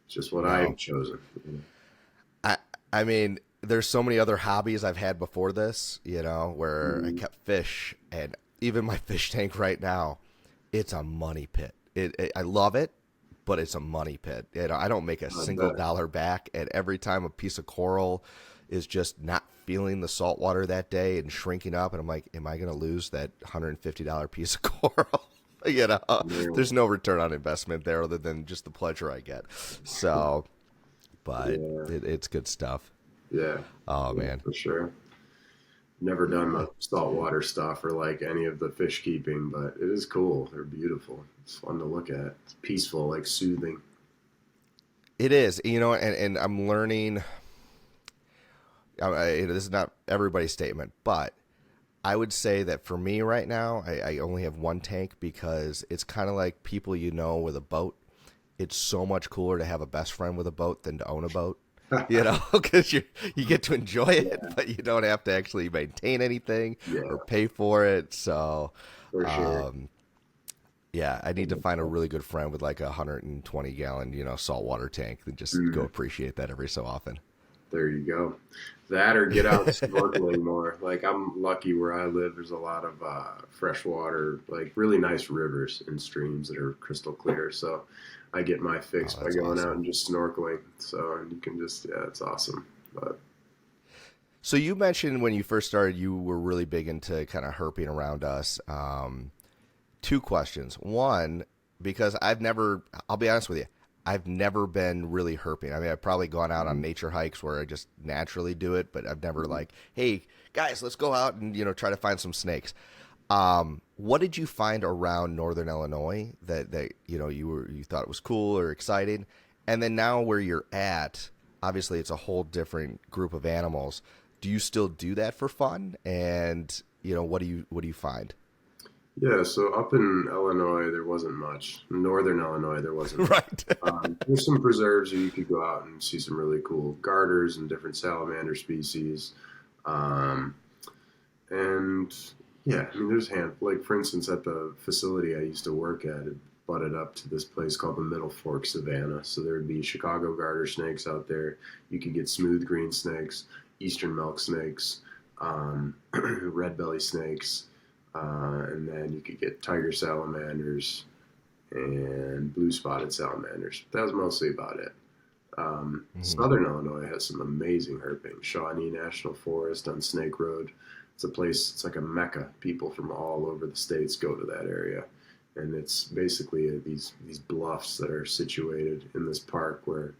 S1: it's just what
S2: No,
S1: I've chosen.
S2: I I mean, there's so many other hobbies I've had before this, where I
S1: Mhm.
S2: kept fish, and even my fish tank right now, it's a money pit. I love it, but it's a money pit. I don't make a
S1: I
S2: single
S1: bet.
S2: dollar back, and every time a piece of coral is just not feeling the salt water that day and shrinking up, and I'm like, am I going to lose that $150 piece of coral?
S1: Yeah.
S2: There's no return on investment there other than just the pleasure I get. So, but
S1: Yeah.
S2: it's good stuff.
S1: Yeah.
S2: Oh
S1: Yeah,
S2: man.
S1: for sure. Never done
S2: Yeah.
S1: the saltwater stuff or like any of the fish keeping, but it is cool. They're beautiful. It's fun to look at. It's peaceful, like soothing.
S2: It is, and I'm learning. This is not everybody's statement, but I would say that for me right now, I only have one tank because it's kind of like people with a boat. It's so much cooler to have a best friend with a boat than to own a boat. Because you get to enjoy it,
S1: Yeah.
S2: but you don't have to actually maintain anything or
S1: Yeah,
S2: pay for it. So,
S1: for sure.
S2: um, yeah, I need to find a really good friend with like a 120-gallon, saltwater tank and just go
S1: Mm,
S2: appreciate that every so often.
S1: there you go. That or get out snorkeling more. Like I'm lucky where I live. There's a lot of freshwater, like really nice rivers and streams that are crystal clear. So I get my fix
S2: Oh,
S1: by
S2: that's
S1: going out
S2: awesome.
S1: and just snorkeling. So and you can just yeah, it's awesome. But
S2: So you mentioned when you first started, you were really big into kind of herping around us. Two questions. One, because I'll be honest with you, I've never been really herping. I mean, I've probably gone out on
S1: mm,
S2: nature hikes where I just naturally do it, but I've never
S1: mm.
S2: like, hey guys, let's go out and try to find some snakes. What did you find around Northern Illinois that you thought was cool or exciting? And then now where you're at, obviously it's a whole different group of animals. Do you still do that for fun? And what do you find?
S1: Yeah, so up in Illinois, there wasn't much. In Northern Illinois, there wasn't much.
S2: Right.
S1: There's some preserves where you could go out and see some really cool garters and different salamander species. Um, and yeah, I mean, there's like for instance, at the facility I used to work at, it butted up to this place called the Middle Fork Savannah. So there would be Chicago garter snakes out there. You could get smooth green snakes, eastern milk snakes, red belly snakes, and then you could get tiger salamanders and blue spotted salamanders. That was mostly about it.
S2: Mhm.
S1: Southern Illinois has some amazing herping. Shawnee National Forest on Snake Road. It's a place, it's like a mecca. People from all over the states go to that area. and it's basically these bluffs that are situated in this park where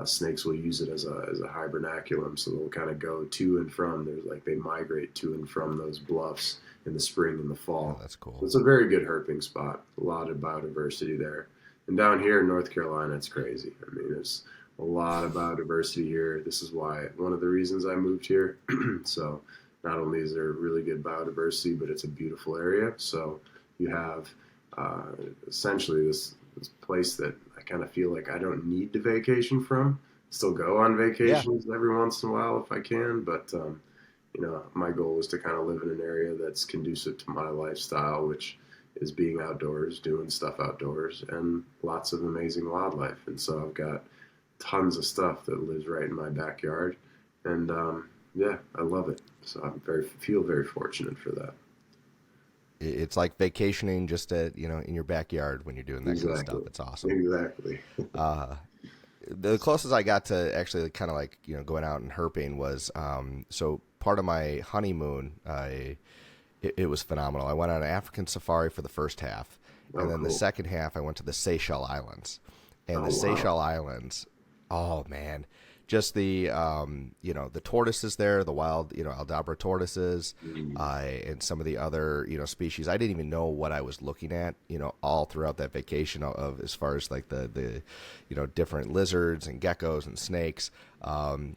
S1: snakes will use it as a hibernaculum, so they'll kind of go to and from. There's like they migrate to and from those bluffs in the spring and the
S2: Oh,
S1: fall.
S2: that's
S1: So
S2: cool.
S1: it's a very good herping spot. A lot of biodiversity there. And down here in North Carolina, it's crazy. I mean, there's a lot of biodiversity here. This is why one of the reasons I moved here. So not only is there really good biodiversity, but it's a beautiful area. So you have uh, essentially this place that I kind of feel like I don't need to vacation from. Still go on
S2: Yeah.
S1: vacations every once in a while if I can, but my goal is to kind of live in an area that's conducive to my lifestyle, which is being outdoors, doing stuff outdoors, and lots of amazing wildlife. And so I've got tons of stuff that lives right in my backyard, and yeah, I love it. So I feel very fortunate for that.
S2: It's like vacationing just at, in your backyard when you're doing that kind of stuff.
S1: Exactly.
S2: It's awesome.
S1: Exactly.
S2: Uh, the closest I got to actually kind of like, going out and herping was, so part of my honeymoon, it was phenomenal. I went on an African safari for the first half,
S1: Oh,
S2: and then the
S1: cool.
S2: second half I went to the Seychelles Islands. And
S1: Oh,
S2: the
S1: wow.
S2: Seychelles Islands, oh man, just the tortoises there, the wild, Aldabra tortoises,
S1: Mm.
S2: and some of the other, species. I didn't even know what I was looking at, all throughout that vacation of as far as like the different lizards and geckos and snakes.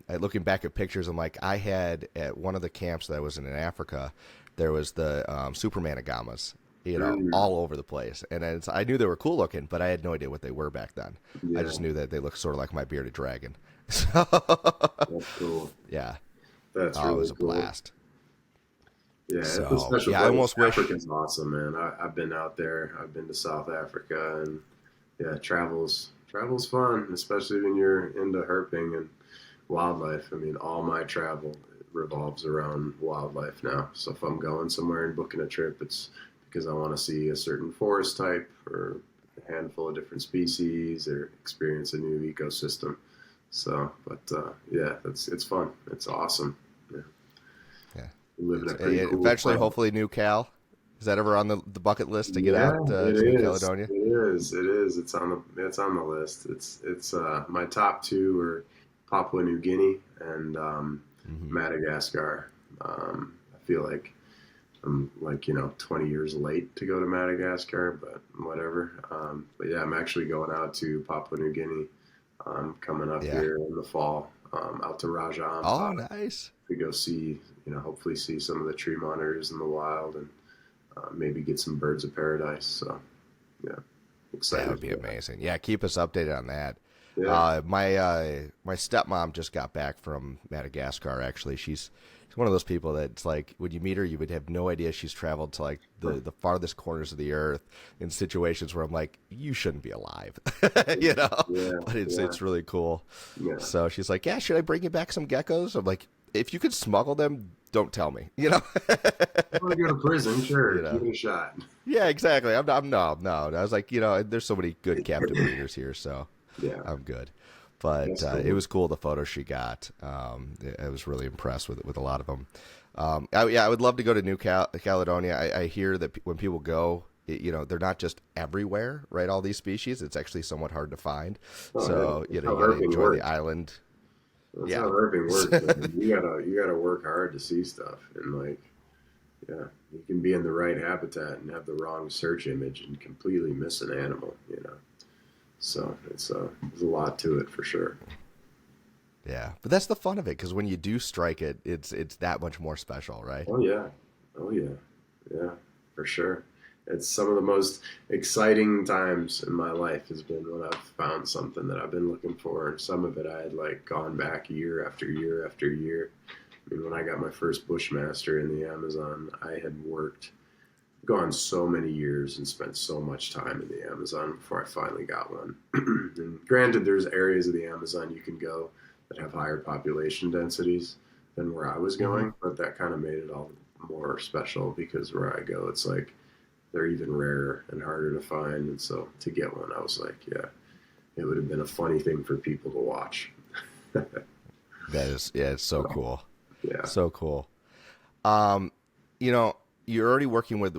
S2: Looking back at pictures, I'm like, I had at one of the camps that I was in Africa, there was the Superman agamas,
S1: Mm.
S2: all over the place. And I knew they were cool looking, but I had no idea what they were back then. I
S1: Yeah,
S2: just knew that they looked sort of like my bearded dragon. So,
S1: that's cool.
S2: yeah.
S1: That's
S2: Oh, it was
S1: really
S2: a
S1: cool.
S2: blast.
S1: Yeah, it's a
S2: So,
S1: special
S2: yeah, I
S1: place.
S2: almost wish.
S1: Africa's awesome, man. I've been out there. I've been to South Africa, and yeah, travel's fun, especially when you're into herping and wildlife. I mean, all my travel revolves around wildlife now. So if I'm going somewhere and booking a trip, it's because I want to see a certain forest type or a handful of different species or experience a new ecosystem. So, but yeah, it's fun. It's awesome. Yeah,
S2: Yeah.
S1: we live in
S2: It's
S1: a pretty cool
S2: eventually,
S1: planet.
S2: hopefully, New Cal. Is that ever on the bucket list to get
S1: Yeah,
S2: out
S1: it
S2: to New
S1: is.
S2: Caledonia?
S1: It is. It is. It's on the list. It's my top two are Papua New Guinea and
S2: Hmm.
S1: Madagascar. I feel like I'm like 20 years late to go to Madagascar, but whatever. But yeah, I'm actually going out to Papua New Guinea coming up
S2: Yeah.
S1: here in the fall, out to Raja
S2: Oh,
S1: Ampat
S2: nice.
S1: to go see hopefully see some of the tree monitors in the wild and maybe get some birds of paradise. So yeah,
S2: That
S1: excited
S2: would be
S1: for that.
S2: amazing. Yeah, keep us updated on that.
S1: Yeah.
S2: My stepmom just got back from Madagascar. Actually, she's one of those people that's like when you meet her, you would have no idea she's traveled to like the farthest corners of the earth in situations where I'm like, you shouldn't be alive, you know.
S1: Yeah.
S2: But it's
S1: Yeah.
S2: it's really cool.
S1: Yeah.
S2: So she's like, yeah, should I bring you back some geckos? I'm like, if you could smuggle them, don't tell me, you know.
S1: You want to go to prison?
S2: You
S1: Sure, give
S2: know.
S1: it a shot.
S2: Yeah, exactly. I'm no, no. I was like, there's so many good captive breeders here, so
S1: Yeah,
S2: I'm good. But
S1: that's
S2: it
S1: cool.
S2: was cool the photos she got. I was really impressed with a lot of them. I would love to go to Caledonia. I hear that when people go, they're not just everywhere, right? All these species, it's actually somewhat hard to find.
S1: Oh yeah,
S2: So
S1: that's how
S2: you got to
S1: herping
S2: enjoy the
S1: works.
S2: island.
S1: That's how
S2: Yeah,
S1: herping works, man. You gotta work hard to see stuff, and like yeah, you can be in the right habitat and have the wrong search image and completely miss an animal. So there's a lot to it for sure.
S2: yeah. But that's the fun of it because when you do strike it, it's that much more special, right?
S1: Oh yeah, oh yeah, yeah, for sure. It's some of the most exciting times in my life has been when I've found something that I've been looking for, and some of it I had like gone back year after year after year. I mean, when I got my first Bushmaster in the Amazon, I had gone so many years and spent so much time in the Amazon before I finally got one. And granted, there's areas of the Amazon you can go that have higher population densities than where I was
S2: Hmm.
S1: going, but that kind of made it all more special because where I go, it's like they're even rarer and harder to find. And so to get one, I was like, yeah, it would have been a funny thing for people to watch.
S2: That is, yeah, it's so
S1: So,
S2: cool,
S1: yeah.
S2: so cool. Um, you know, you're already working with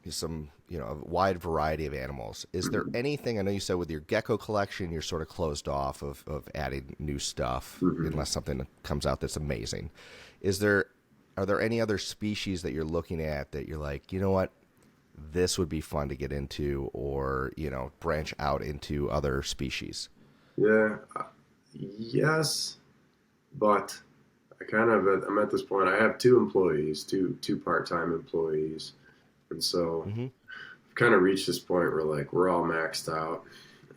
S2: some a wide variety of animals. Is there anything, I know you said with your gecko collection, you're sort of closed off of adding new stuff
S1: Mm-hmm.
S2: unless something comes out that's amazing. Are there any other species that you're looking at that you're like, you know what, this would be fun to get into, or, branch out into other species?
S1: Yeah, yes, but I'm at this point. I have two employees, two part-time employees, and so
S2: Hmm.
S1: I've kind of reached this point where like we're all maxed out,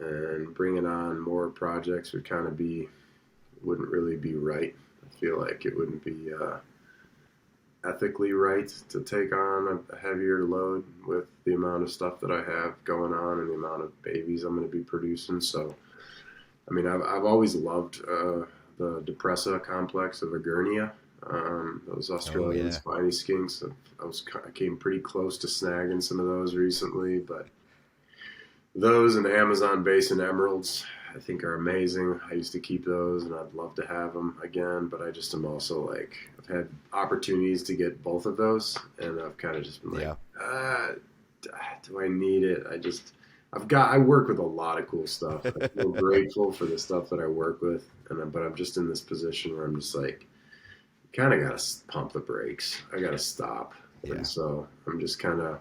S1: and bringing on more projects wouldn't really be right. I feel like it wouldn't be ethically right to take on a heavier load with the amount of stuff that I have going on and the amount of babies I'm going to be producing. So, I mean, I've always loved the Depressa complex of Agernia. Those
S2: Oh
S1: Australian
S2: yeah.
S1: spiny skinks. I came pretty close to snagging some of those recently, but those and Amazon basin emeralds, I think, are amazing. I used to keep those, and I'd love to have them again. But I just am also like, I've had opportunities to get both of those, and I've kind of just been like,
S2: Yeah.
S1: ah, do I need it? I work with a lot of cool stuff. I feel grateful for the stuff that I work with, but I'm just in this position where I'm just like, kind of got to pump the brakes. I got to stop, and
S2: Yeah.
S1: so I'm just kind of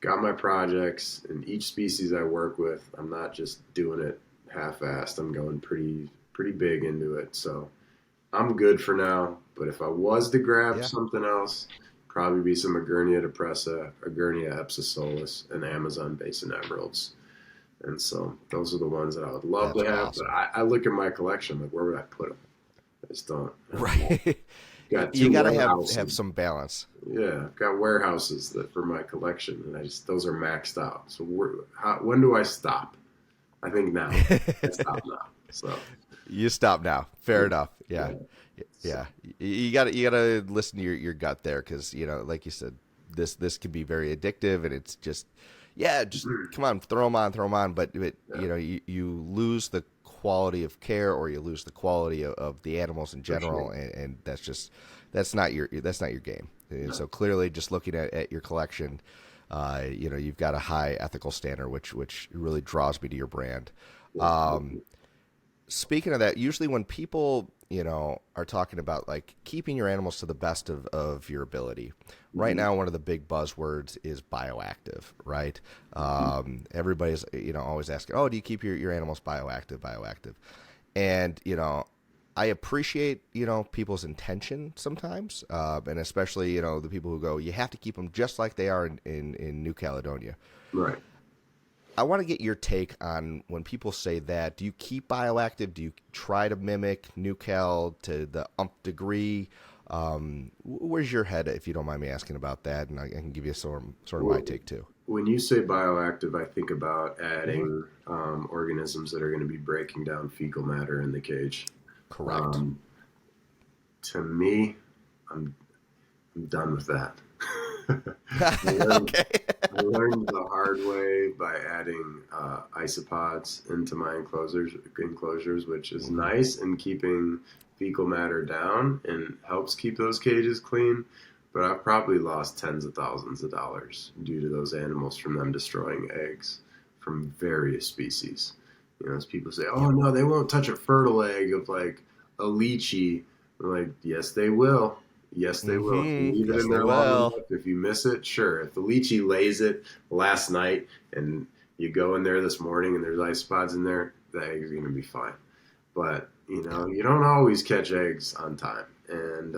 S1: got my projects, and each species I work with, I'm not just doing it half-assed. I'm going pretty big into it. So I'm good for now. But if I was to grab
S2: Yeah.
S1: something else, probably be some Agernia depressa, Agernia epsisolus, and Amazon basin emeralds. And so those are the ones that I would love
S2: That's
S1: to have. But
S2: awesome.
S1: I look at my collection, like, where would I put them? I just don't. I don't know.
S2: Right.
S1: Got
S2: You
S1: two
S2: got to have
S1: warehouses.
S2: some balance.
S1: Yeah, I've got warehouses that for my collection, and those are maxed out. So when do I stop? I think now. I stop now. So
S2: You stop now. Fair
S1: yeah,
S2: enough. Yeah.
S1: yeah. So,
S2: Yeah. You got to listen to your gut there, cuz like you said, this can be very addictive, and it's just, yeah, just come on, throw them on, but
S1: yeah,
S2: you lose the quality of care, or you lose the quality of the animals in
S1: for sure.
S2: general, and that's not your game. And
S1: No,
S2: so clearly, just looking at your collection, you've got a high ethical standard, which really draws me to your brand.
S1: yeah,
S2: Um, Speaking of that, usually when people, are talking about like keeping your animals to the best of your ability, right
S1: mm-hmm,
S2: now, one of the big buzzwords is bioactive, right?
S1: mm-hmm,
S2: Everybody's, always asking, oh, do you keep your animals bioactive, bioactive? And, I appreciate, people's intention sometimes, and especially, the people who go, you have to keep them just like they are in New Caledonia.
S1: right.
S2: I want to get your take on when people say that. Do you keep bioactive? Do you try to mimic NuCal to the degree? Where's your head, if you don't mind me asking about that? And I can give you sort of my
S1: Well,
S2: take too.
S1: when you say bioactive, I think about
S2: Hmm.
S1: adding organisms that are going to be breaking down fecal matter in the cage.
S2: Correct.
S1: Um, to me, I'm I'm done with that. I learned
S2: Okay.
S1: I learned the hard way by adding isopods into my enclosures, which is
S2: Hmm.
S1: nice in keeping fecal matter down and helps keep those cages clean. But I've probably lost tens of thousands of dollars due to those animals from them destroying eggs from various species. As people say, oh
S2: Yep.
S1: no, they won't touch a fertile egg of like a lychee. I'm like, yes, they will. Yes, they will. If you
S2: Hmm.
S1: leave it
S2: Yes,
S1: in
S2: they
S1: there long
S2: will.
S1: enough, if you miss it, sure. If the lychee lays it last night and you go in there this morning and there's isopods in there, the egg's going to be fine. But,
S2: Yeah.
S1: you don't always catch eggs on time. And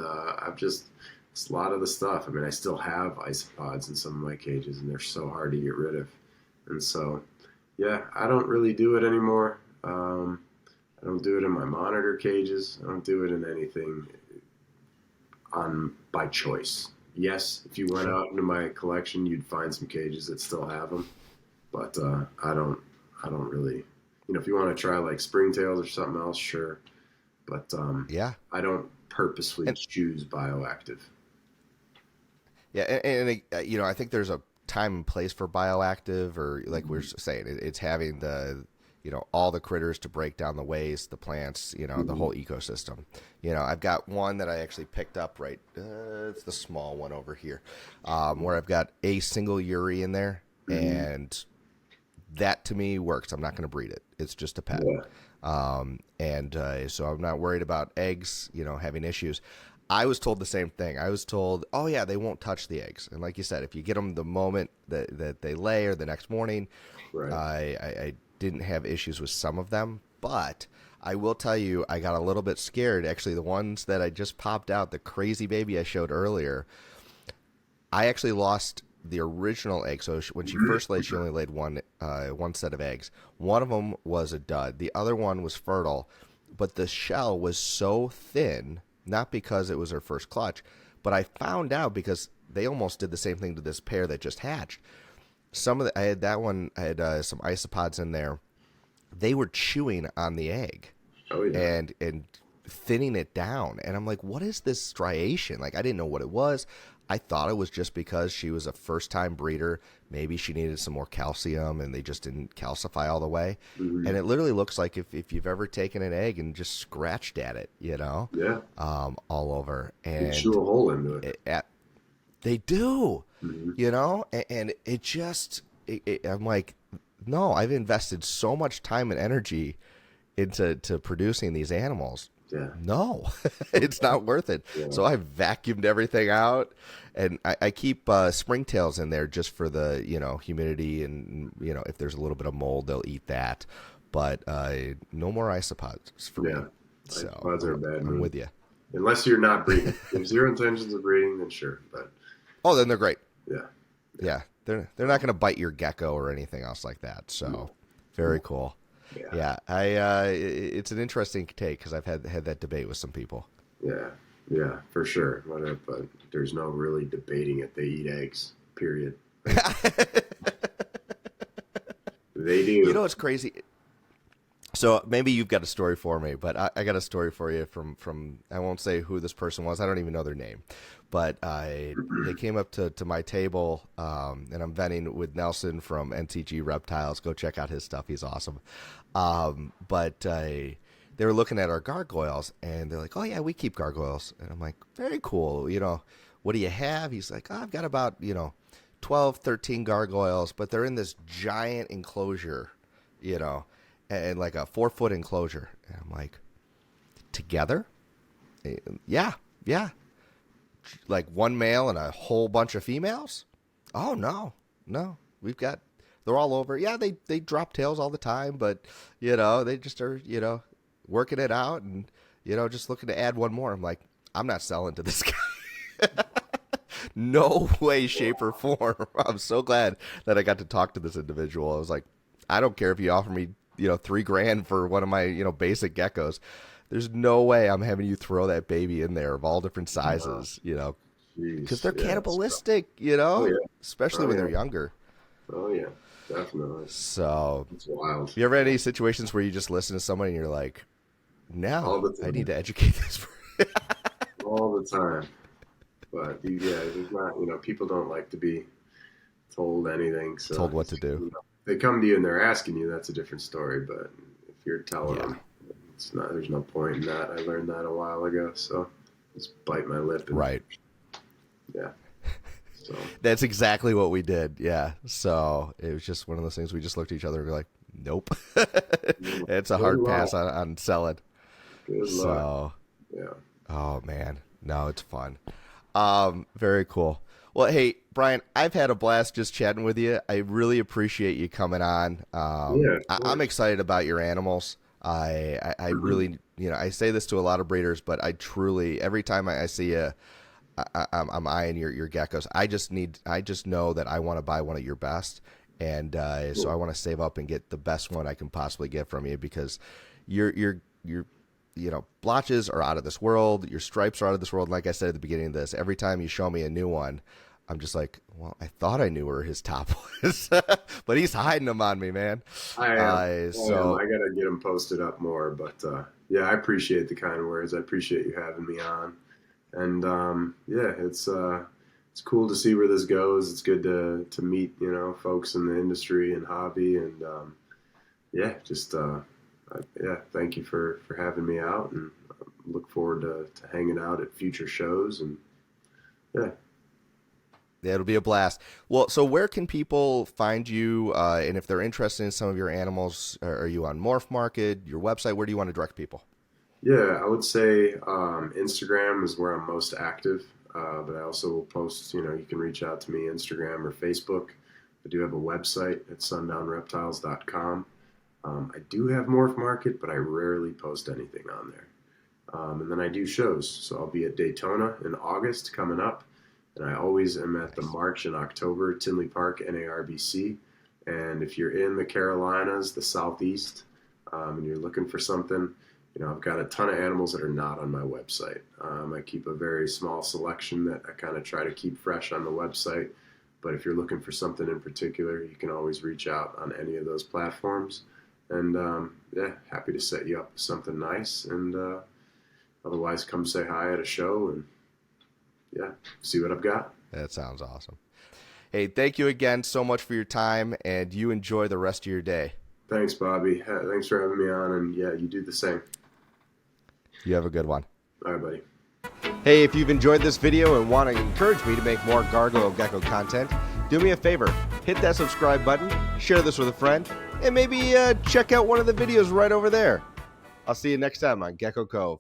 S1: it's a lot of the stuff. I mean, I still have isopods in some of my cages, and they're so hard to get rid of. And so, yeah, I don't really do it anymore. I don't do it in my monitor cages. I don't do it in anything on by choice. Yes, if you went
S2: Sure.
S1: out into my collection, you'd find some cages that still have them, but I don't. I don't really. If you want to try like springtails or something else, sure, but
S2: Yeah.
S1: I don't purposefully
S2: And
S1: choose bioactive.
S2: yeah, I think there's a time and place for bioactive, or like we are
S1: Mm-hmm.
S2: saying, it's having the all the critters to break down the waste, the plants, the
S1: Mm-hmm.
S2: whole ecosystem. I've got one that I actually picked up right. It's the small one over here, where I've got a single Uri in there.
S1: Mm-hmm.
S2: and that to me works. I'm not going to breed it. It's just a pet.
S1: Yeah.
S2: So I'm not worried about eggs, having issues. I was told the same thing. I was told, oh yeah, they won't touch the eggs. And like you said, if you get them the moment that they lay or the next morning,
S1: Right.
S2: I didn't have issues with some of them. But I will tell you, I got a little bit scared. Actually, the ones that I just popped out, the crazy baby I showed earlier, I actually lost the original egg. So when she first laid, she only laid one set of eggs. One of them was a dud. The other one was fertile, but the shell was so thin, not because it was her first clutch, but I found out because they almost did the same thing to this pair that just hatched. I had that one. I had some isopods in there. They were chewing on the egg
S1: Oh yeah.
S2: and thinning it down. And I'm like, what is this striation? Like, I didn't know what it was. I thought it was just because she was a first time breeder. Maybe she needed some more calcium and they just didn't calcify all the way.
S1: Mm-hmm.
S2: And it literally looks like if you've ever taken an egg and just scratched at it,
S1: Yeah.
S2: all over.
S1: You chew
S2: And
S1: a hole into it.
S2: they do,
S1: Mm-hmm.
S2: and it just, I'm like, no, I've invested so much time and energy into producing these animals.
S1: Yeah.
S2: No, it's not worth it.
S1: Yeah.
S2: So I vacuumed everything out, and I keep springtails in there just for the humidity, and if there's a little bit of mold, they'll eat that. But no more isopods for me.
S1: Yeah.
S2: So
S1: Pods are a bad
S2: I'm
S1: move.
S2: with you.
S1: Unless you're not breeding. If you have zero intentions of breeding, then sure. But
S2: Oh, then they're great.
S1: yeah.
S2: Yeah, they're not going to bite your gecko or anything else like that. So very cool.
S1: Yeah.
S2: Yeah, it's an interesting take because I've had that debate with some people.
S1: Yeah. Yeah. For sure. But there's no really debating it. They eat eggs. Period. They do.
S2: It's crazy. So maybe you've got a story for me, but I got a story for you from I won't say who this person was. I don't even know their name, but they came up to my table, and I'm venting with Nelson from NTG Reptiles. Go check out his stuff; he's awesome. But they were looking at our gargoyles, and they're like, "Oh yeah, we keep gargoyles," and I'm like, "Very cool. What do you have?" He's like, "Oh, I've got about 12, 13 gargoyles, but they're in this giant enclosure, you know." And like a 4-foot enclosure. And I'm like, together? Yeah, yeah. Like one male and a whole bunch of females? Oh, no. They're all over. Yeah, they drop tails all the time, but, they just are, working it out and, just looking to add one more. I'm like, I'm not selling to this guy. No way, shape, or form. I'm so glad that I got to talk to this individual. I was like, I don't care if you offer me $3,000 for one of my basic geckos. There's no way I'm having you throw that baby in there of all different sizes, because
S1: Jeez.
S2: they're
S1: Yeah.
S2: cannibalistic,
S1: Oh yeah.
S2: especially
S1: Oh
S2: when
S1: yeah.
S2: they're younger.
S1: Oh yeah. Definitely.
S2: So
S1: It's wild.
S2: you ever had any situations where you just listen to someone and you're like,
S1: All
S2: no,
S1: the
S2: I
S1: time.
S2: need to educate this person.
S1: All the time. But yeah, there's not. People don't like to be told anything. So
S2: Told what to do.
S1: they come to you and they're asking you. That's a different story. But if you're telling
S2: Yeah,
S1: them, it's not. There's no point in that. I learned that a while ago. So just bite my lip and
S2: right.
S1: yeah. So
S2: That's exactly what we did. Yeah. So it was just one of those things we just looked at each other and were like, nope. It's a
S1: good
S2: hard
S1: luck.
S2: pass on selling.
S1: Good luck.
S2: So,
S1: Yeah.
S2: oh man, no, it's fun. Very cool. Well, hey, Bryan, I've had a blast just chatting with you. I really appreciate you coming on.
S1: Yeah. Of
S2: I'm
S1: course.
S2: excited about your animals. I really, I say this to a lot of breeders, but I truly, every time I see you, I'm eyeing your geckos. I just know that I want to buy one of your best, and so I
S1: Cool.
S2: want to save up and get the best one I can possibly get from you because your blotches are out of this world. Your stripes are out of this world. Like I said at the beginning of this, every time you show me a new one, I'm just like, well, I thought I knew where his top was, but he's hiding them on me, man.
S1: I am. I am. I
S2: So
S1: gotta get them posted up more. But yeah, I appreciate the kind words. I appreciate you having me on. And yeah, it's cool to see where this goes. It's good to meet folks in the industry and hobby, and yeah, just yeah, thank you for having me out, and look forward to hanging out at future shows, and yeah,
S2: Yeah, it'll be a blast. Well, so where can people find you? And if they're interested in some of your animals, are you on Morph Market, your website? Where do you want to direct people?
S1: Yeah, I would say Instagram is where I'm most active, but I also will post, you can reach out to me Instagram or Facebook. I do have a website at sundownreptiles.com. I do have Morph Market, but I rarely post anything on there. And then I do shows. So I'll be at Daytona in August coming up. And I always am at the
S2: Nice.
S1: March and October Tinley Park NARBC. And if you're in the Carolinas, the Southeast, and you're looking for something, I've got a ton of animals that are not on my website. I keep a very small selection that I kind of try to keep fresh on the website. But if you're looking for something in particular, you can always reach out on any of those platforms. And yeah, happy to set you up with something nice. And otherwise, come say hi at a show and yeah, see what I've got.
S2: That sounds awesome. Hey, thank you again so much for your time, and you enjoy the rest of your day.
S1: Thanks, Bobby. Thanks for having me on. And yeah, you do the same.
S2: You have a good one.
S1: All right, buddy.
S2: Hey, if you've enjoyed this video and want to encourage me to make more Gargoyle Gecko content, do me a favor, hit that subscribe button, share this with a friend, and maybe check out one of the videos right over there. I'll see you next time on Gecko Cove.